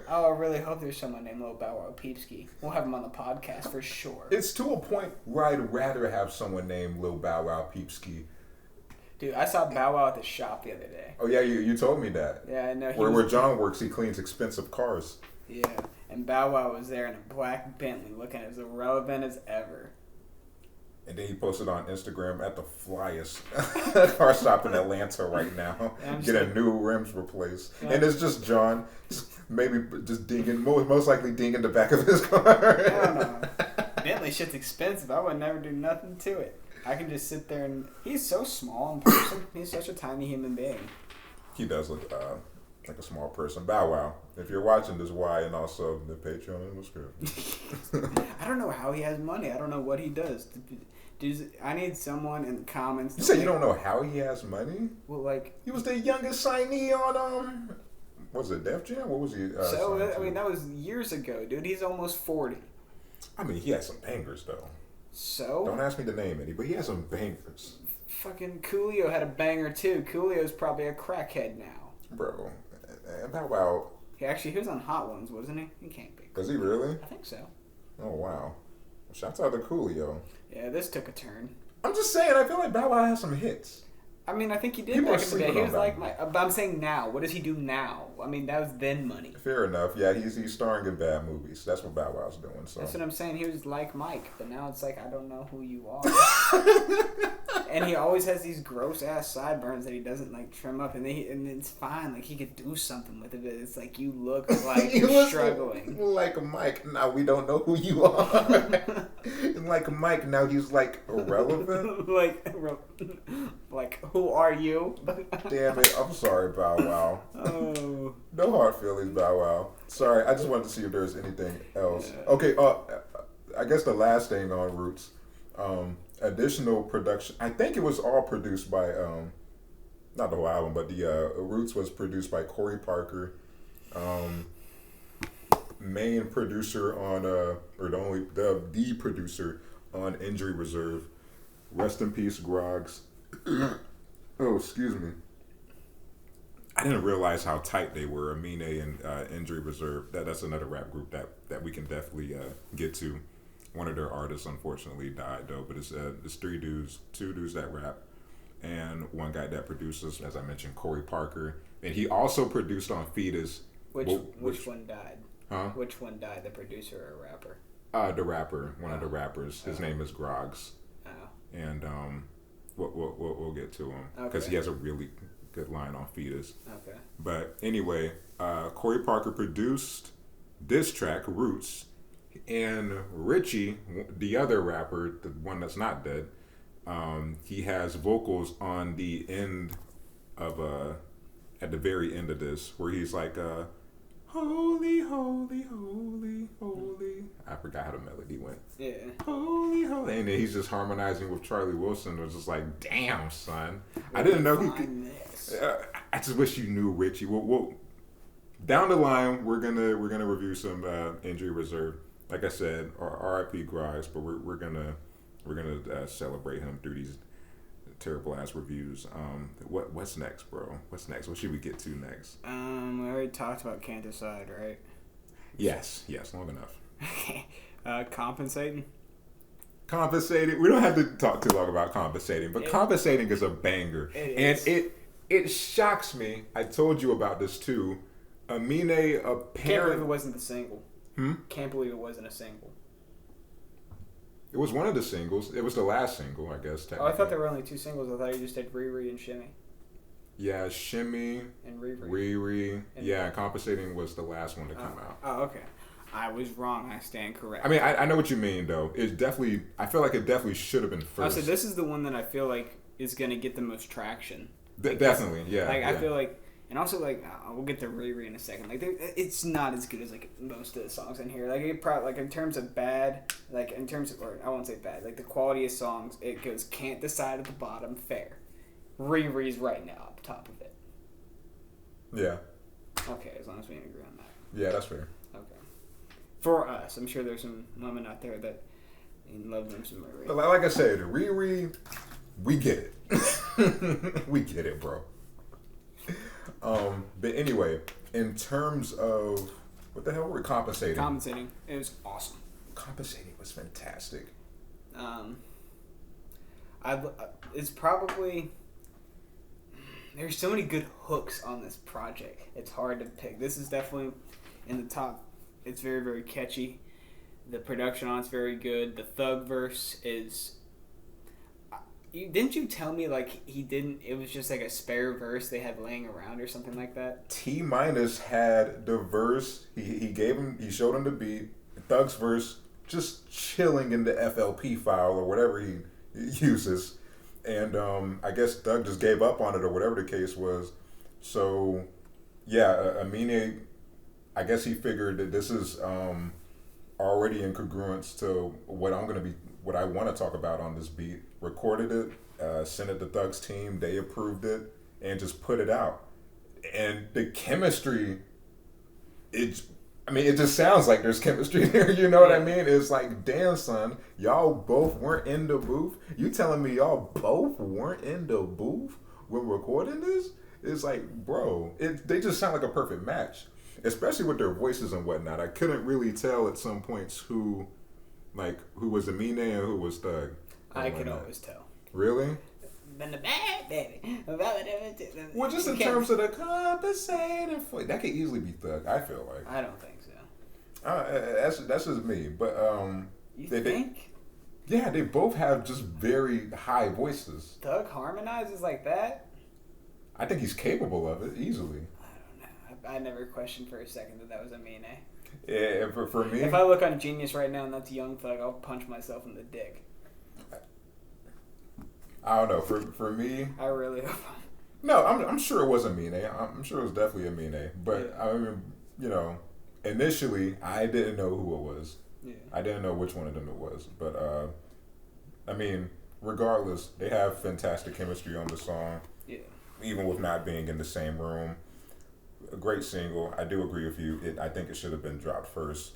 Oh, I really hope there's someone named Lil Bow Wow Peepski. We'll have him on the podcast for sure. It's to a point where I'd rather have someone named Lil Bow Wow Peepski. Dude, I saw Bow Wow at the shop the other day. Oh yeah, you told me that. Yeah, I know. Where John works, he cleans expensive cars. Yeah, and Bow Wow was there in a black Bentley, looking as irrelevant as ever. And then he posted on Instagram at the flyest car shop in Atlanta right now, getting new rims replaced. Yeah. And it's just John, maybe just dinging, most likely dinging the back of his car. I don't know. Bentley shit's expensive. I would never do nothing to it. I can just sit there and... He's so small in person. He's such a tiny human being. He does look like a small person. Bow Wow. If you're watching this, why? And also the Patreon was good. I don't know how he has money. I don't know what he does. I need someone in the comments. You say you don't know how he has money? Well, like... He was the youngest signee on, what was it, Def Jam? What was he that was years ago, dude. He's almost 40. I mean, he had some bangers, though. So? Don't ask me to name any, but he had some bangers. Fucking Coolio had a banger, too. Coolio's probably a crackhead now. Bro. And how about... He was on Hot Ones, wasn't he? He can't be. Was he really? I think so. Oh, wow. Shouts out to Coolio. Yeah, this took a turn. I'm just saying, I feel like Bow Wow has some hits. I mean, I think he did back in the day. He was like, but I'm saying now. What does he do now? I mean, that was then money. Fair enough. Yeah, he's starring in bad movies. That's what Bow Wow's doing. So that's what I'm saying. He was like Mike, but now it's like I don't know who you are. And he always has these gross ass sideburns that he doesn't like trim up, and it's fine. Like he could do something with it. But it's like you look like you're struggling. Like Mike. Now we don't know who you are. Like Mike. Now he's like irrelevant. like who are you? Damn it! I'm sorry, Bow Wow. Oh. No hard feelings, Bow Wow. Sorry, I just wanted to see if there's anything else. Yeah. Okay. I guess the last thing on Roots. Additional production. I think it was all produced by, not the whole album, but the Roots was produced by Corey Parker, main producer on, or the producer on Injury Reserve. Rest in peace, Groggs. Oh, excuse me. I didn't realize how tight they were. Amine and Injury Reserve. That's another rap group that we can definitely get to. One of their artists unfortunately died though, but it's 3 dudes, 2 dudes that rap, and one guy that produces, as I mentioned, Corey Parker, and he also produced on Fetus. Which one died? Huh? Which one died? The producer or rapper? The rapper, one of the rappers. His name is Groggs. Oh. And we'll get to him because he has a really good line on Fetus. Okay. But anyway, Corey Parker produced this track, Roots. And Richie, the other rapper, the one that's not dead, he has vocals on the end of at the very end of this, where he's like, "Holy, holy, holy, holy." I forgot how the melody went. Yeah. Holy, holy, and then he's just harmonizing with Charlie Wilson. It was just like, damn, son, I didn't know he could. I just wish you knew Richie. We'll down the line, we're gonna review some Injury Reserve. Like I said, R.I.P. Groggs, but we're gonna celebrate him through these terrible ass reviews. What's next, bro? What's next? What should we get to next? We already talked about Can't Decide, right? Yes, long enough. Okay. Compensating. We don't have to talk too long about compensating, but compensating is a banger, and it shocks me. I told you about this too. Amine apparently can't believe it wasn't the single. Can't believe it wasn't a single. It was one of the singles. It was the last single, I guess. Oh, I thought there were only 2 singles. I thought you just did Riri and Shimmy. Yeah, Shimmy and Riri. And Compensating was the last one to come out. Oh, okay. I was wrong. I stand corrected. I mean, I know what you mean, though. It definitely. I feel like it definitely should have been first. So this is the one that I feel like is gonna get the most traction. Definitely, yeah. I feel like. And also, like, we'll get to Riri in a second. Like, it's not as good as, like, most of the songs in here. Like, it probably, like, in terms of bad, like, in terms of, or I won't say bad, like, the quality of songs, it goes Can't Decide at the bottom, fair. Riri's right now up top of it. Yeah. Okay, as long as we agree on that. Yeah, that's fair. Okay. For us, I'm sure there's some women out there that love them some Riri. But like I said, Riri, we get it. We get it, bro. But anyway, in terms of what the hell were we compensating? Compensating. It was awesome. Compensating was fantastic. It's probably there's so many good hooks on this project. It's hard to pick. This is definitely in the top. It's very, very catchy. The production on it's very good. The Thug verse is. Didn't you tell me like he didn't? It was just like a spare verse they had laying around or something like that. T minus had the verse. He showed him the beat. Thug's verse just chilling in the FLP file or whatever he uses, and I guess Thug just gave up on it or whatever the case was. So yeah, Amine, I guess he figured that this is already in congruence to what I want to talk about on this beat. Recorded it, sent it to Thug's team. They approved it and just put it out. And the chemistry, it just sounds like there's chemistry there. You know what I mean? It's like, damn, son, y'all both weren't in the booth. You telling me y'all both weren't in the booth when recording this? It's like, bro, they just sound like a perfect match, especially with their voices and whatnot. I couldn't really tell at some points who was Amine and who was Thug. I could always tell. Really? Been the bad baby. Well, just in terms of the compensating for that could easily be Thug. I feel like. I don't think so. That's just me, but you think? They both have just very high voices. Thug harmonizes like that? I think he's capable of it easily. I don't know. I never questioned for a second that was Amine. Yeah, for me. If I look on Genius right now and that's Young Thug, I'll punch myself in the dick. I don't know. For me, I really hope. No, I'm sure it was Amine. I'm sure it was definitely Amine. But yeah. I mean, initially I didn't know who it was. Yeah. I didn't know which one of them it was. But I mean, regardless, they have fantastic chemistry on the song. Yeah. Even with not being in the same room. A great single. I do agree with you. I think it should have been dropped first,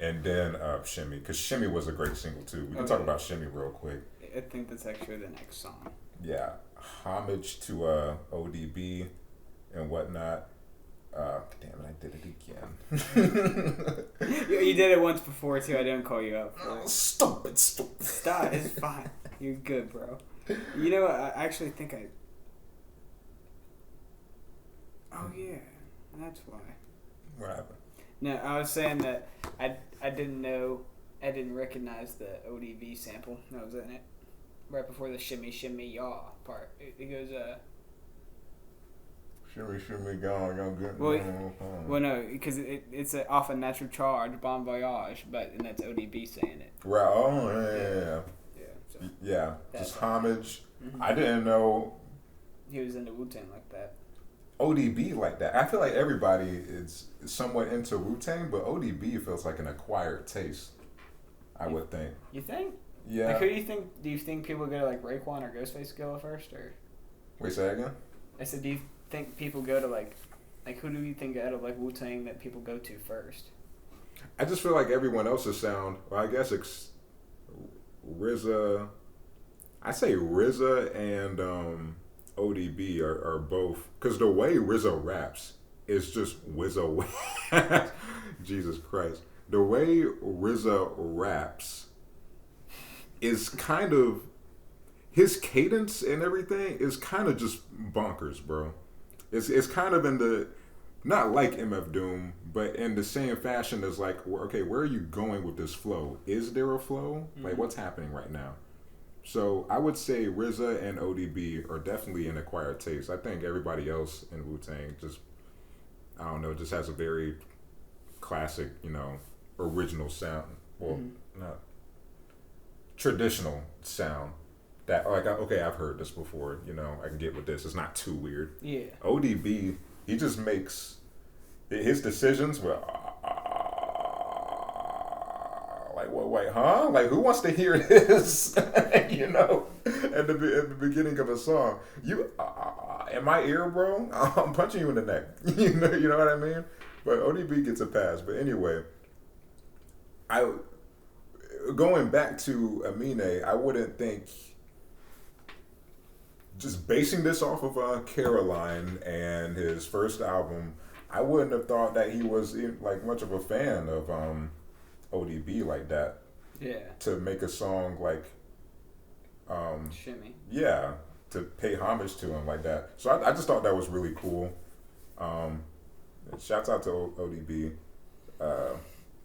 and then Shimmy, because Shimmy was a great single too. We can talk about Shimmy real quick. I think that's actually the next song. Yeah, homage to ODB and whatnot. Damn it, I did it again. You did it once before too. I didn't call you up. Stupid. Stop. It's fine. You're good, bro. You know what? I actually think I. Oh yeah, that's why. What happened? No, I was saying that I didn't recognize the ODB sample that was in it. Right before the shimmy shimmy yaw part, it goes shimmy gone good. Well, no, because it's off a Natural Charge, Bon Voyage, and that's ODB saying it. Right. Oh yeah. Just homage. Mm-hmm. I didn't know he was into Wu-Tang like that. ODB like that. I feel like everybody is somewhat into Wu-Tang, but ODB feels like an acquired taste. I would think. You think? Yeah. Like, who do you think? Do you think people go to like Raekwon or Ghostface Killah first, or? Wait, say that again. I said, do you think people go to like who do you think out of like Wu-Tang that people go to first? I just feel like everyone else's sound. Well, I guess it's RZA. I say RZA and ODB are both, because the way RZA raps is just RZA. Jesus Christ, the way RZA raps is kind of, his cadence and everything is kind of just bonkers, bro. It's kind of in the, not like MF Doom, but in the same fashion as like, okay, where are you going with this flow? Is there a flow? Mm-hmm. Like, what's happening right now? So I would say RZA and ODB are definitely an acquired taste. I think everybody else in Wu-Tang just, I don't know, just has a very classic, original sound. Well, not traditional sound that, like, okay, I've heard this before, I can get with this. It's not too weird. Yeah. ODB, he just makes his decisions were like, wait, huh? Like, who wants to hear this? At the beginning of a song, you in my ear, bro. I'm punching you in the neck. you know what I mean? But ODB gets a pass. But anyway, going back to Amine, I wouldn't think, just basing this off of Caroline and his first album, I wouldn't have thought that he was like much of a fan of ODB like that. Yeah. To make a song like Shimmy. Yeah, to pay homage to him like that. So I just thought that was really cool. Shouts out to ODB.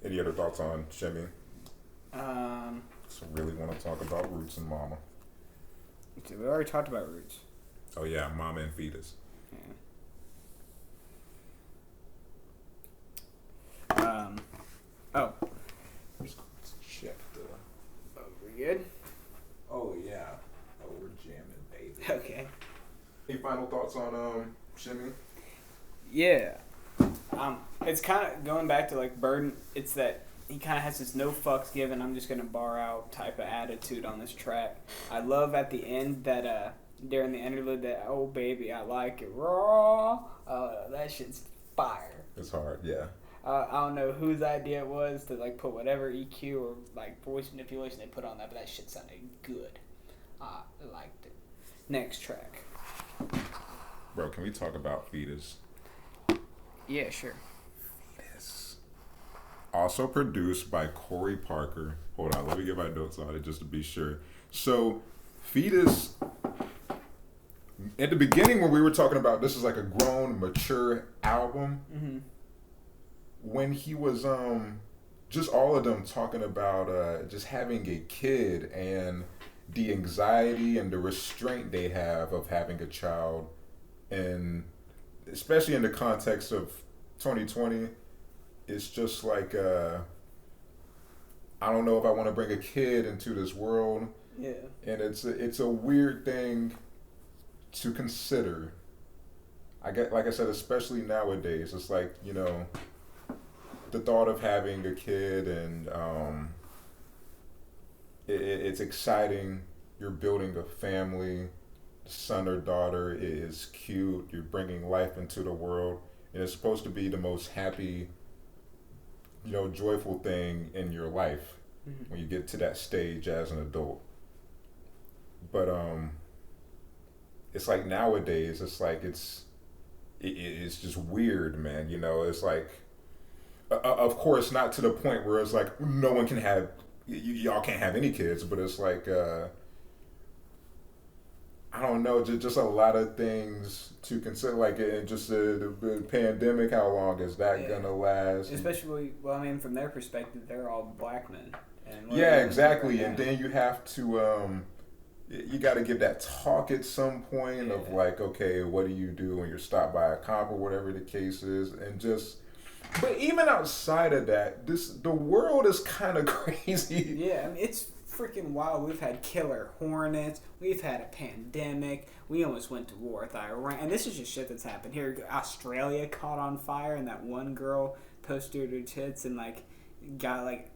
Any other thoughts on Shimmy? So really want to talk about Roots and Mama. We already talked about Roots. Oh yeah, Mama and Fetus. Yeah. Oh. Let's check the. Oh, we good? Oh yeah. Oh, we're jamming, baby. Okay. Any final thoughts on Shimmy? Yeah. It's kind of going back to like Burden. It's that he kind of has this no fucks given, I'm just gonna bar out type of attitude on this track. I love at the end that during the interlude that oh baby I like it raw. That shit's fire. It's hard, yeah. I don't know whose idea it was to like put whatever EQ or like voice manipulation they put on that, but that shit sounded good. I liked it. Next track. Bro, can we talk about Fetus? Yeah, sure. Yes. Also produced by Corey Parker. Hold on, let me get my notes on it just to be sure. So, Fetus, at the beginning when we were talking about this is like a grown, mature album, when he was just all of them talking about just having a kid and the anxiety and the restraint they have of having a child, and especially in the context of 2020, it's just like I don't know if I want to bring a kid into this world. Yeah. And it's a weird thing to consider. Like I said, especially nowadays, it's like, you know, the thought of having a kid and it's exciting. You're building a family. Son or daughter is cute. You're bringing life into the world, and it's supposed to be the most happy, you know, joyful thing in your life when you get to that stage as an adult. But it's like nowadays, it's like it's just weird, man. You know, it's like, of course, not to the point where it's like no one can have, y'all can't have any kids, but it's like. I don't know, just a lot of things to consider, like just the pandemic. How long is that gonna last? Especially, well, I mean, from their perspective, they're all black men. And yeah, exactly. And then you have to, you got to give that talk at some point of like, okay, what do you do when you're stopped by a cop or whatever the case is, and just. But even outside of that, the world is kind of crazy. Yeah, I mean, it's freaking wild. We've had killer hornets. We've had a pandemic. We almost went to war with Iran. And this is just shit that's happened here. Australia caught on fire, and that one girl posted her tits and like got like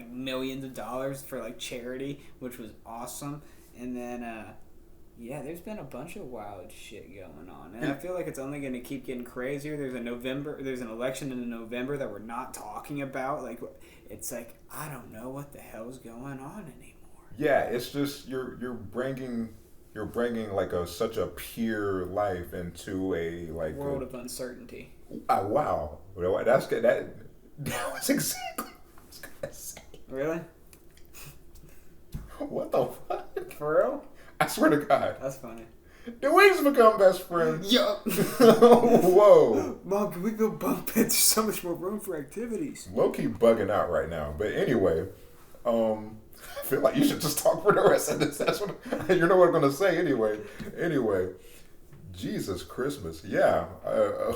millions of dollars for like charity, which was awesome. And then yeah, there's been a bunch of wild shit going on, and I feel like it's only going to keep getting crazier. There's an election in November that we're not talking about. Like, it's like I don't know what the hell's going on anymore. Yeah, it's just you're bringing like such a pure life into a like world of uncertainty. Wow, that's good. That was exactly what I was gonna say. Really? What the fuck? For real? I swear to God. That's funny. The Wings become best friends. Yup. Whoa. Mom, can we go bunk beds? There's so much more room for activities. Low-key bugging out right now. But anyway, I feel like you should just talk for the rest of this. That's what you know what I'm gonna say anyway. Anyway. Jesus Christmas. Yeah.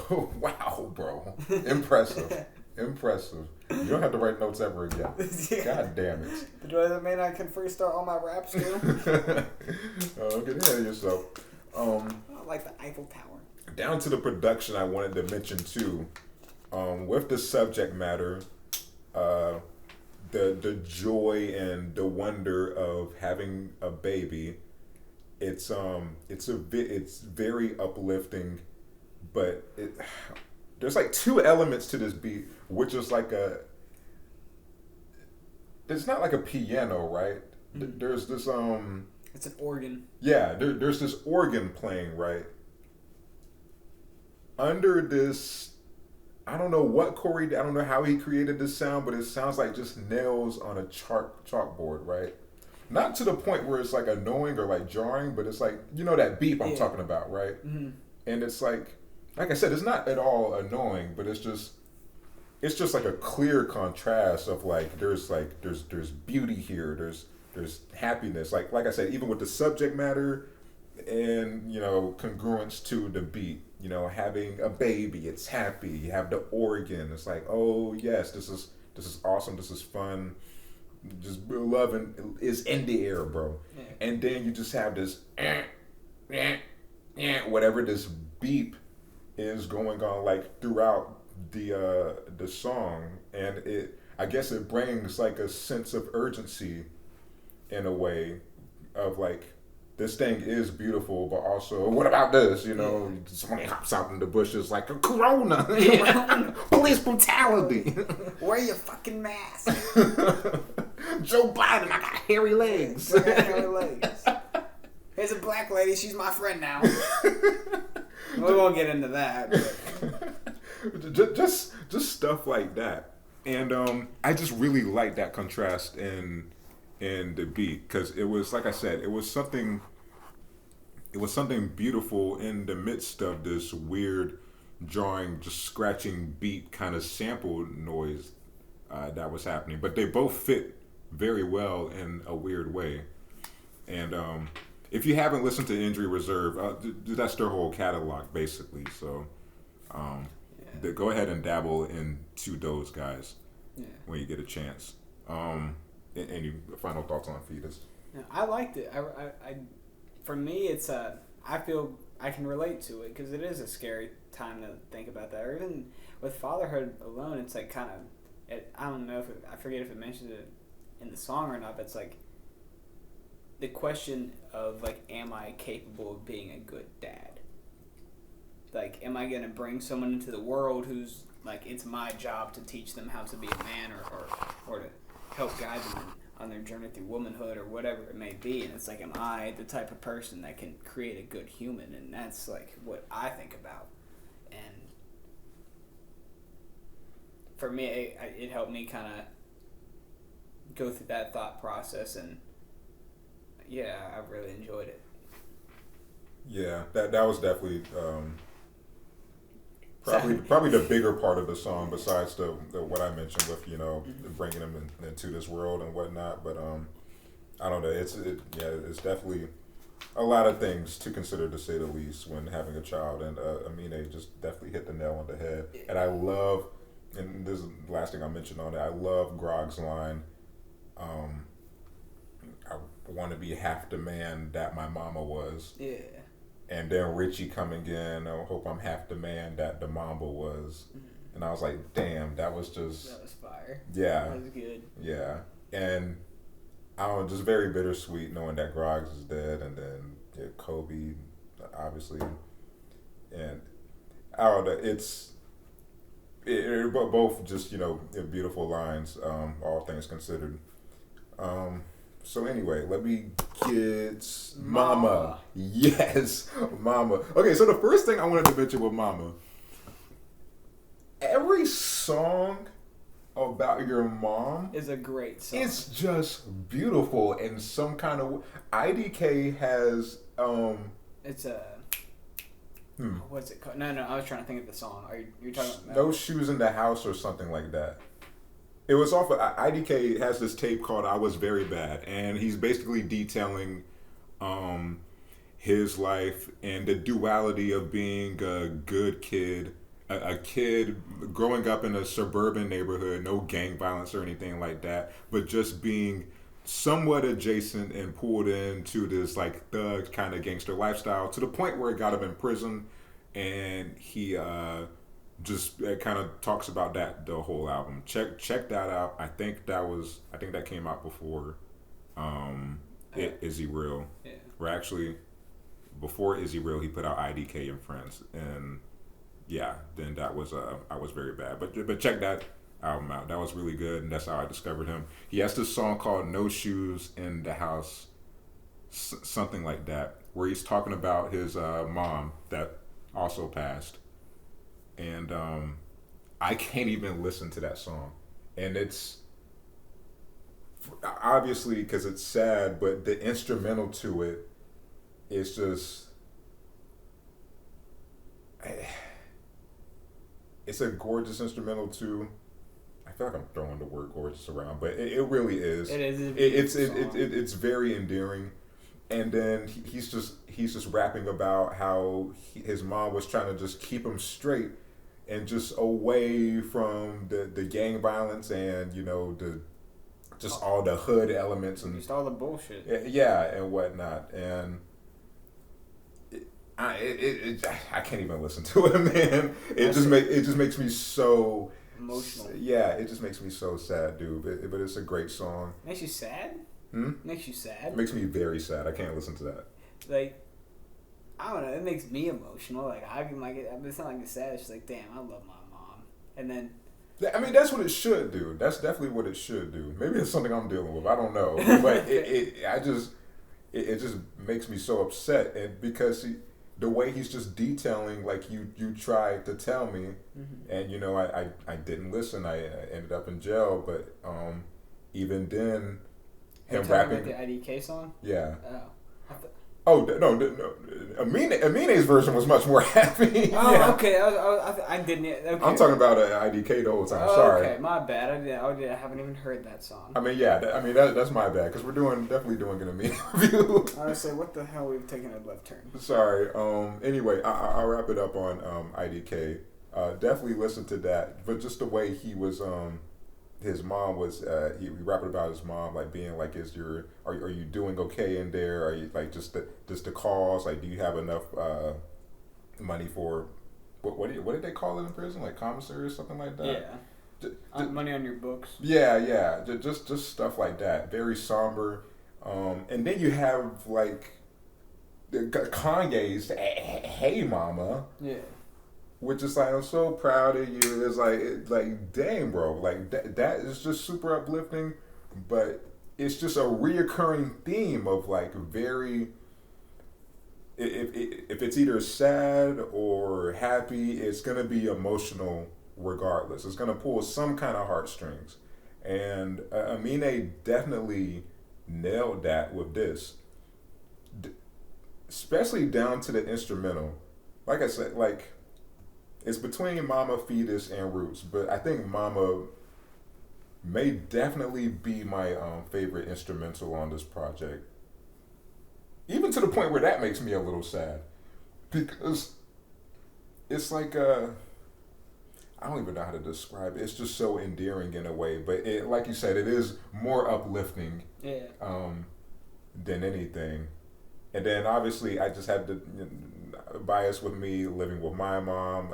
Wow, bro. Impressive. Impressive. You don't have to write notes ever again. God damn it. Does that mean I can freestyle all my raps still? Get ahead of yourself. Like the Eiffel Tower. Down to the production I wanted to mention too. With the subject matter, the joy and the wonder of having a baby. It's very uplifting, but there's like two elements to this beat, which is like it's not like a piano, right? Mm-hmm. There's this it's an organ. Yeah, there's this organ playing, right? Under this I don't know what Corey did. I don't know how he created this sound, but it sounds like just nails on a chalkboard, right? Not to the point where it's like annoying or like jarring, but it's like, you know, that beep I'm talking about, right? Mm-hmm. And it's like I said, it's not at all annoying, but it's just like a clear contrast of like there's beauty here, there's happiness. Like I said, even with the subject matter and, you know, congruence to the beat. You know, having a baby, it's happy. You have the organ, it's like, oh yes, this is awesome, this is fun. Just love is in the air, bro. Yeah. And then you just have this whatever this beep is going on like throughout the song, and I guess it brings like a sense of urgency in a way of like, this thing is beautiful, but also, what about this? You know, somebody hops out in the bushes like a corona. Police brutality. Wear your fucking mask. Joe Biden, I got hairy legs. Here's a black lady, she's my friend now. We won't get into that. But. Just stuff like that. And I just really like that contrast in the beat, because it was, like I said, it was something beautiful in the midst of this weird jarring, just scratching beat kind of sample noise that was happening, but they both fit very well in a weird way. And if you haven't listened to Injury Reserve, that's their whole catalog basically, so go ahead and dabble into those guys when you get a chance. Any final thoughts on Fetus? Yeah, I liked it. I for me, it's I feel I can relate to it because it is a scary time to think about that. Or even with fatherhood alone, it's like kind of, I don't know I forget if it mentions it in the song or not, but it's like the question of like, am I capable of being a good dad? Like, am I gonna bring someone into the world who's like, it's my job to teach them how to be a man or to help guide them on their journey through womanhood or whatever it may be, and it's like, am I the type of person that can create a good human? And that's like what I think about. And for me, it helped me kind of go through that thought process, and yeah, I really enjoyed it. Yeah, that was definitely probably the bigger part of the song, besides the what I mentioned with, you know, bringing them into this world and whatnot. But I don't know. It's definitely a lot of things to consider, to say the least, when having a child. And Amine just definitely hit the nail on the head. And I love, and this is the last thing I mentioned on it, I love Grog's line. I want to be half the man that my mama was. Yeah. And then Richie coming in, I hope I'm half the man that the Mamba was. Mm-hmm. And I was like, damn, that was fire. Yeah. That was good. Yeah. And I don't know, just very bittersweet knowing that Groggs is dead, and then Kobe, obviously. And I don't know, it both just, you know, beautiful lines, all things considered. So anyway, let me get Mama. Yes, Mama. Okay, so the first thing I wanted to mention with Mama, every song about your mom is a great song. It's just beautiful in some kind of IDK has it's a what's it called? No, I was trying to think of the song. You're talking about No Shoes in the House or something like that. It was off of IDK has this tape called I Was Very Bad, and he's basically detailing his life and the duality of being a good kid, a kid growing up in a suburban neighborhood, no gang violence or anything like that, but just being somewhat adjacent and pulled into this like thug kind of gangster lifestyle, to the point where it got him in prison, and he just kind of talks about that the whole album. Check that out. I think that came out before Is He Real? Yeah. Or actually before Is He Real, he put out IDK and Friends, and yeah, then that was I Was Very Bad. But check that album out. That was really good, and that's how I discovered him. He has this song called No Shoes in the House, something like that, where he's talking about his mom that also passed. And I can't even listen to that song, and it's obviously because it's sad, but the instrumental to it is just. It's a gorgeous instrumental too. I feel like I'm throwing the word gorgeous around, but it really is. It is. It's very endearing. And then he's just rapping about how his mom was trying to just keep him straight and just away from the gang violence and the just all the hood elements and just all the bullshit. Yeah, and whatnot. And I can't even listen to it, man. It just makes me so emotional. Yeah, it just makes me so sad, dude. But it's a great song. Makes you sad? Makes you sad? It makes me very sad. I can't listen to that. Like, I don't know. It makes me emotional. Like, it's not like it's sad. It's just like, damn, I love my mom. And then. I mean, that's what it should do. That's definitely what it should do. Maybe it's something I'm dealing with. I don't know. But it just makes me so upset, and because the way he's just detailing, like you tried to tell me, and I didn't listen. I ended up in jail, but even then, him rapping about the IDK song. Yeah. Oh. No. Amine's version was much more happy. Oh, yeah. Okay. I didn't. Okay. I'm talking about IDK the whole time. Oh, Sorry. Okay, my bad. I haven't even heard that song. I mean, yeah. That's my bad because we're definitely doing an Amine review. I was say, what the hell? We've taken a left turn. Sorry. Anyway, I'll wrap it up on IDK. Definitely listen to that, but just the way he was. His mom was he rapped about his mom like being like, are you doing okay in there? Are you like just the cause, like do you have enough money for what did they call it in prison, like commissary or something like that? Yeah. Money on your books. Yeah. Just stuff like that. Very somber. And then you have like Kanye's "Hey Mama." Yeah. Which is like, I'm so proud of you. It's like dang, bro. Like that is just super uplifting, but it's just a reoccurring theme of like very. If it's either sad or happy, it's gonna be emotional regardless. It's gonna pull some kind of heartstrings, and Amine definitely nailed that with this, especially down to the instrumental. Like I said, like. It's between Mama, Fetus, and Roots, but I think Mama may definitely be my favorite instrumental on this project. Even to the point where that makes me a little sad. Because it's like, I don't even know how to describe it. It's just so endearing in a way, but like you said, it is more uplifting than anything. And then obviously I just had the bias with me living with my mom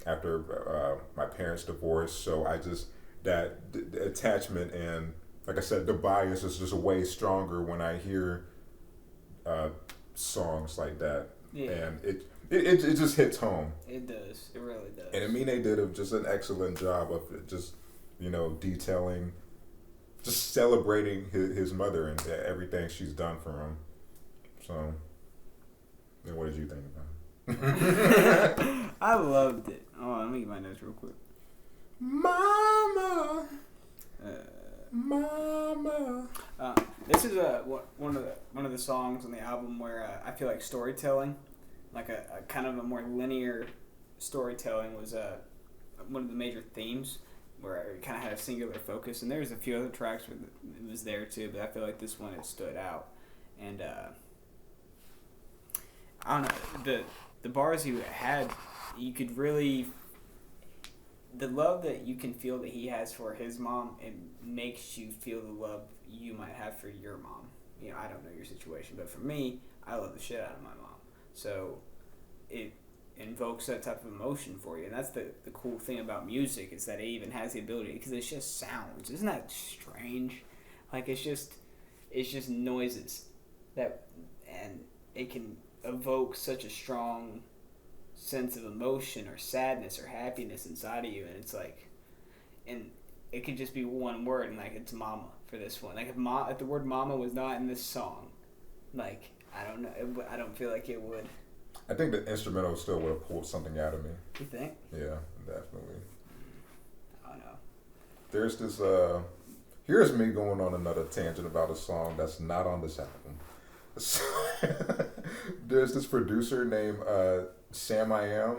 after my parents' divorce. So I just, the attachment and, like I said, the bias is just way stronger when I hear songs like that. Yeah. And it just hits home. It does. It really does. And Amine did just an excellent job of just, detailing, just celebrating his mother and everything she's done for him. So, and what did you think about it? I loved it. Oh, let me get my notes real quick. Mama. Mama. This is one of the songs on the album where I feel like storytelling, like a kind of a more linear storytelling, was one of the major themes where it kind of had a singular focus. And there's a few other tracks where it was there too, but I feel like this one it stood out. And I don't know, the bars he had, you could really, the love that you can feel that he has for his mom, it makes you feel the love you might have for your mom. I don't know your situation, but for me, I love the shit out of my mom. So it invokes that type of emotion for you. And that's the cool thing about music, is that it even has the ability, because it's just sounds. Isn't that strange? Like it's just noises and it can evoke such a strong sense of emotion or sadness or happiness inside of you, and it's like, and it could just be one word, and like it's mama for this one. Like if the word mama was not in this song, like I don't know, I don't feel like it would. I think the instrumental still would have pulled something out of me. You think? Yeah, definitely. there's this. Here's me going on another tangent about a song that's not on this album. So, there's this producer named Sam I Am,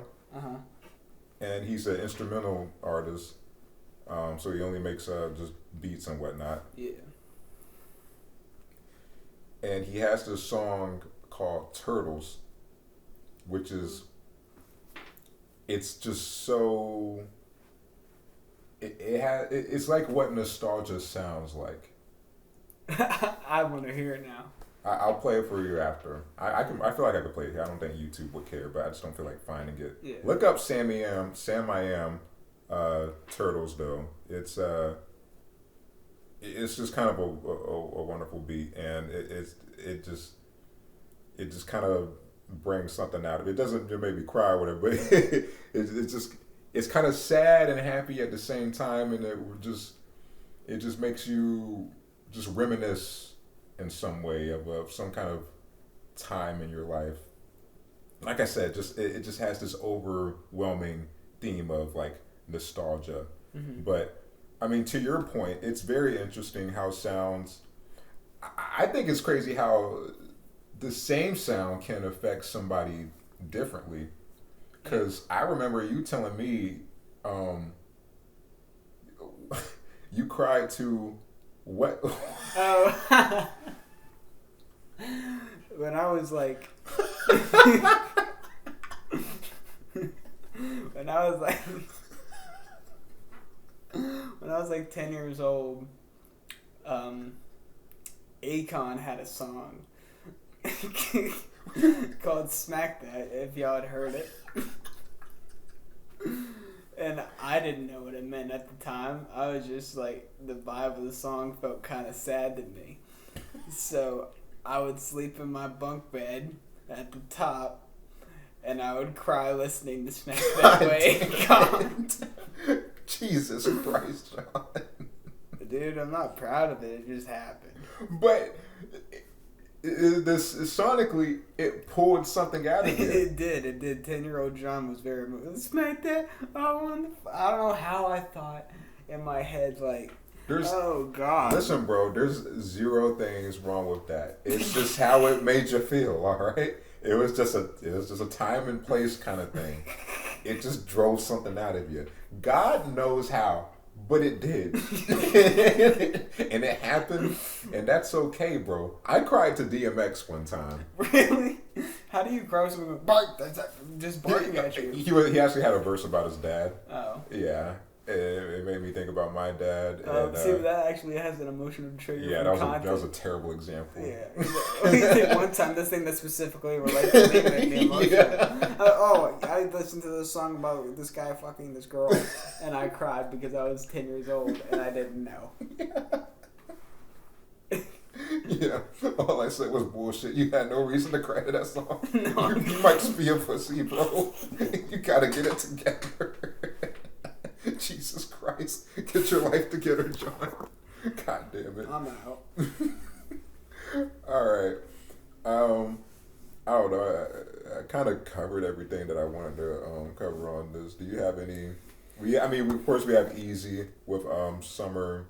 and he's an instrumental artist. So he only makes just beats and whatnot. Yeah. And he has this song called Turtles, which is, it's just so, it's like what nostalgia sounds like. I want to hear it now. I'll play it for you after. I feel like I could play it here. I don't think YouTube would care, but I just don't feel like finding it. Yeah. Look up Sam I Am, Turtles though. It's just kind of a wonderful beat, and it just kind of brings something out of it. It doesn't make me cry or whatever, but it's kind of sad and happy at the same time, and it just makes you just reminisce in some way of some kind of time in your life. Like I said, it just has this overwhelming theme of like nostalgia, but. I mean, to your point, it's very interesting how sounds. I think it's crazy how the same sound can affect somebody differently. Because I remember you telling me you cried to what? Oh. When I was like. When I was like 10 years old, Akon had a song called Smack That, if y'all had heard it. And I didn't know what it meant at the time. I was just like, the vibe of the song felt kind of sad to me. So I would sleep in my bunk bed at the top, and I would cry listening to Smack That by Akon. Jesus Christ, John. Dude, I'm not proud of it. It just happened. But sonically, it pulled something out of you. It did. 10-year-old John was very moved. Smack that. I don't know how I thought in my head, like, oh, God. Listen, bro, there's zero things wrong with that. It's just how it made you feel, all right? It was just a time and place kind of thing. It just drove something out of you. God knows how, but it did. And it happened, and that's okay, bro. I cried to DMX one time. Really? How do you cry someone just barking at you? He actually had a verse about his dad. Oh. Yeah. It made me think about my dad. See, that actually has an emotional trigger. Yeah, that was a terrible example. Yeah. One time, this thing that specifically relates to me made me emotional. Yeah. I listened to this song about this guy fucking this girl, and I cried because I was 10 years old and I didn't know. Yeah, all I said was bullshit. You had no reason to cry to that song. No. You might just be a pussy, bro. You gotta get it together. Jesus Christ. Get your life together, John. God damn it. I'm out. Alright. I don't know. I kind of covered everything that I wanted to cover on this. Do you have any... of course we have Easy with Summer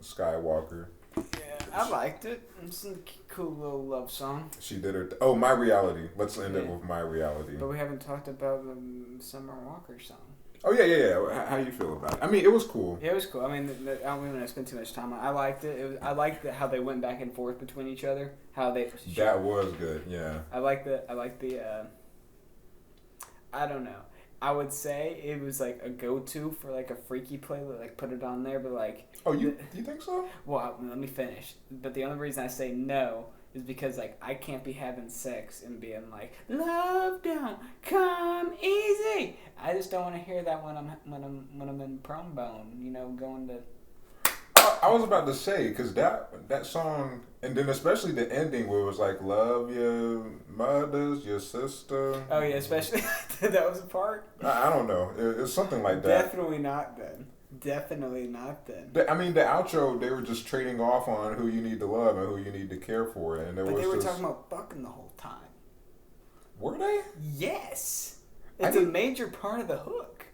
Skywalker. Yeah, I liked it. It's a cool little love song. She did her... My Reality. Let's end it with My Reality. But we haven't talked about the Summer Walker song. Oh, yeah. How you feel about it? I mean, it was cool. Yeah, it was cool. I mean, I don't even want to spend too much time on it. I liked it. I liked how they went back and forth between each other. That was good, yeah. I like the I don't know. I would say it was like a go-to for like a freaky playlist, like put it on there, but like... Oh, you think so? Well, let me finish. But the only reason I say no is because like I can't be having sex and being like, love don't come easy. I just don't want to hear that when I'm in prom bone, going to... I was about to say, because that song, and then especially the ending where it was like, love your mothers, your sister. Oh yeah, especially that was a part. I don't know. It's something like that. Definitely not then. Definitely not then. The outro, they were just trading off on who you need to love and who you need to care for, and they were talking about fucking the whole time. Were they? Yes, it's a major part of the hook.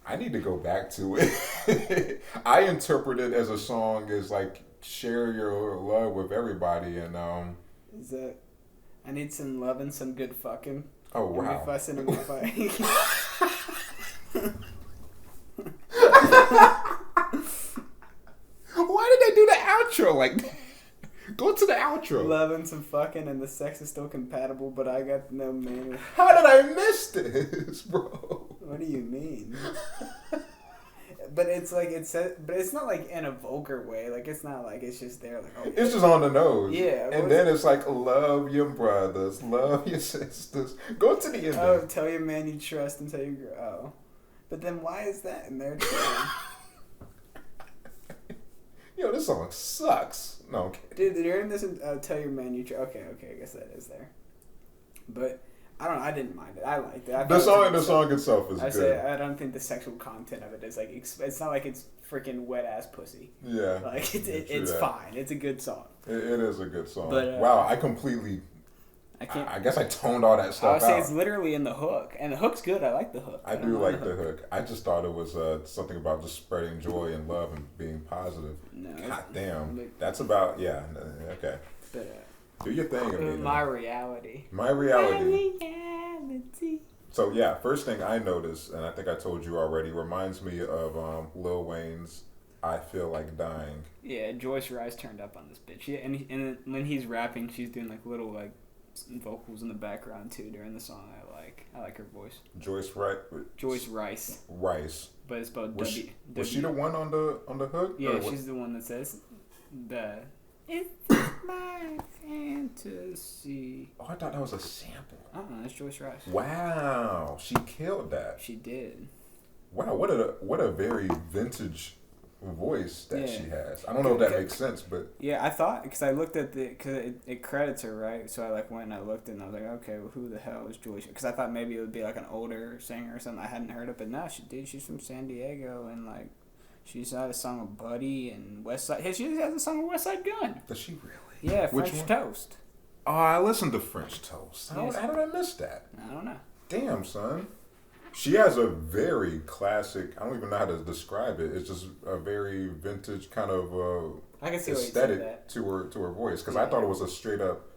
I need to go back to it. I interpret it as a song as like share your love with everybody, and Is that I need some love and some good fucking. Oh wow! And we fussing and we fighting. Why did they do the outro like that? Go to the outro. Love and some fucking, and the sex is still compatible, but I got no man. How did I miss this, bro? What do you mean? But it's like it says, but it's not like in a vulgar way. Like it's not like it's just there. Like oh, yeah. It's just on the nose. Yeah. And then it's like love your brothers, love your sisters. Go to the end. Oh, tell your man you trust and tell your girl. Oh, but then why is that in there too? Yo, this song sucks. No, okay. Dude, during this, tell your man you trust. Okay, I guess that is there. But I don't know. I didn't mind it. I liked it. The song itself is good. I don't think the sexual content of it is like. It's not like it's freaking wet ass pussy. Yeah. Like it's fine. It's a good song. It is a good song. But, wow, I completely. I guess I toned all that stuff out. I would say it's literally in the hook, and the hook's good. I like the hook. I do like the hook. I just thought it was something about just spreading joy and love and being positive. No, God damn, that's about okay. But, do your thing, Amine. My reality. My reality. So yeah, first thing I noticed, and I think I told you already, reminds me of Lil Wayne's "I Feel Like Dying." Yeah, Joyce Rice turned up on this bitch. Yeah, and when he's rapping, she's doing like little like vocals in the background too during the song. I like her voice. Joyce Rice. Rice. But it's spelled was she the one on the hook? Yeah, she's the one that says the "It's my fantasy." Oh, I thought that was a sample. That's Joyce Rice. Wow, she killed that. She did. Wow, what a very vintage voice that she has. I don't know if that makes sense, but yeah, I thought because I looked at because it credits her, right? So I like went and I looked and I was like, okay, well, who the hell is Joyce? Because I thought maybe it would be like an older singer or something I hadn't heard of, but no, she did. She's from San Diego and like she's had a song with Buddy and West Side. She has a song with West Side Gun. Does she really? Yeah, French Toast. Oh, I listened to French Toast. How did I miss that? I don't know. Damn, son. She has a very classic. I don't even know how to describe it. It's just a very vintage kind of I can see aesthetic to her voice. Because I thought it was a straight up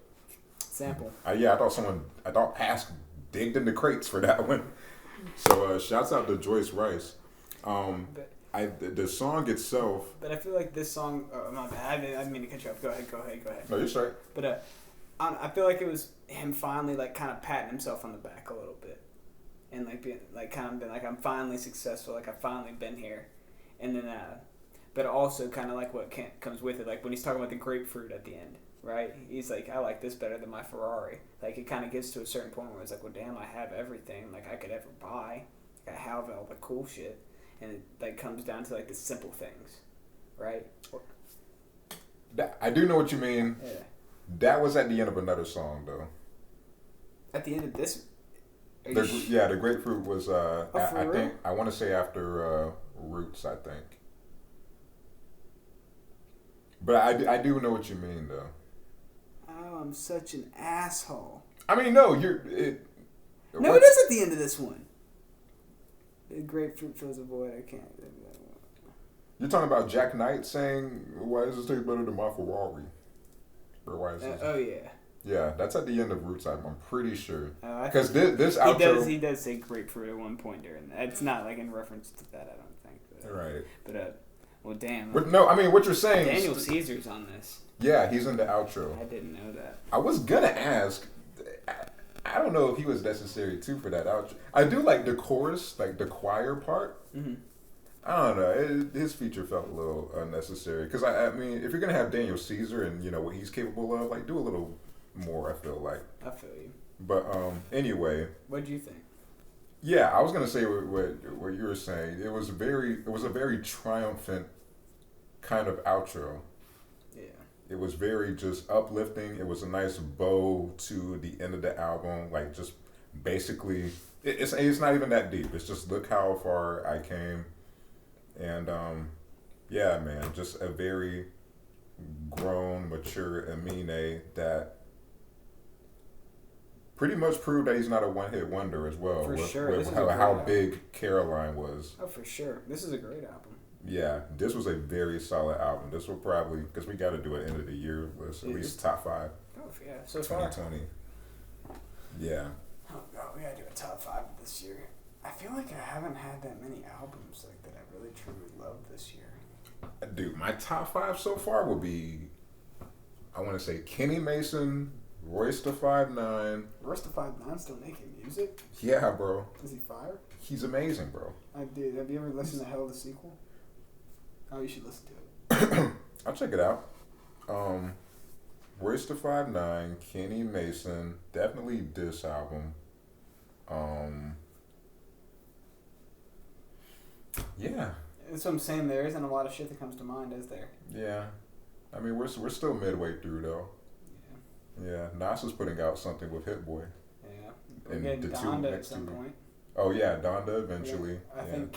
sample. I thought Ask digged in the crates for that one. So shouts out to Joyce Rice. The song itself. But I feel like this song. Oh, my bad. I didn't mean to cut you off. Go ahead. No, you're straight. But I feel like it was him finally like kind of patting himself on the back a little bit. And like being like kind of been like I'm finally successful, like I've finally been here, and then but also kind of like what comes with it, like when he's talking about the grapefruit at the end, right? He's like, I like this better than my Ferrari. Like it kind of gets to a certain point where it's like, well, damn, I have everything like I could ever buy, like I have all the cool shit, and it like comes down to like the simple things, right? I do know what you mean. Yeah. That was at the end of another song though. At the end of this. The grapefruit was I real? think I want to say after Roots, I think. But I do know what you mean though. Oh, I'm such an asshole. I mean, no, it is at the end of this one. The grapefruit fills a void. I can't. You're talking about Jack Knight saying, "Why does this taste better than my Ferrari?" Or why is this? Oh yeah. Yeah, that's at the end of Roots. I'm pretty sure. Because this outro... He does say grapefruit at one point during that. It's not like in reference to that, I don't think. But, right. But, well, damn. No, I mean, what you're saying... Daniel Caesar's on this. Yeah, he's in the outro. I didn't know that. I was going to ask... I don't know if he was necessary, too, for that outro. I do like the chorus, like the choir part. Mm-hmm. I don't know. His feature felt a little unnecessary. Because, I mean, if you're going to have Daniel Caesar and, you know, what he's capable of, like, do a little... more, I feel like. I feel you. But anyway. What do you think? Yeah, I was gonna say what you were saying. It was a very triumphant kind of outro. Yeah. It was very just uplifting. It was a nice bow to the end of the album. Like just basically, it's not even that deep. It's just look how far I came, and yeah, man, just a very grown, mature Amine that pretty much proved that he's not a one-hit wonder as well. For with, sure. With how big Caroline was. Oh, for sure. This is a great album. Yeah, this was a very solid album. This will probably, because we got to do an end of the year list, at least top 5. Oh, yeah. So far. 2020. Yeah. Oh, God, we got to do a top 5 this year. I feel like I haven't had that many albums like that I really truly love this year. Dude, my top 5 so far would be, I want to say Kenny Mason, Royce da 5'9". Royce da 5'9" still making music? Yeah, bro. Is he fire? He's amazing, bro. I did. Have you ever listened to Hell the Sequel? Oh, you should listen to it. I'll check it out. Royce da 5'9", Kenny Mason, definitely this album. Yeah. That's what I'm saying. There isn't a lot of shit that comes to mind, is there? Yeah. I mean, we're still midway through, though. Yeah. Nas is putting out something with Hit Boy. Yeah. We're getting Donda at some point. Oh, yeah, Donda eventually. Yeah. I think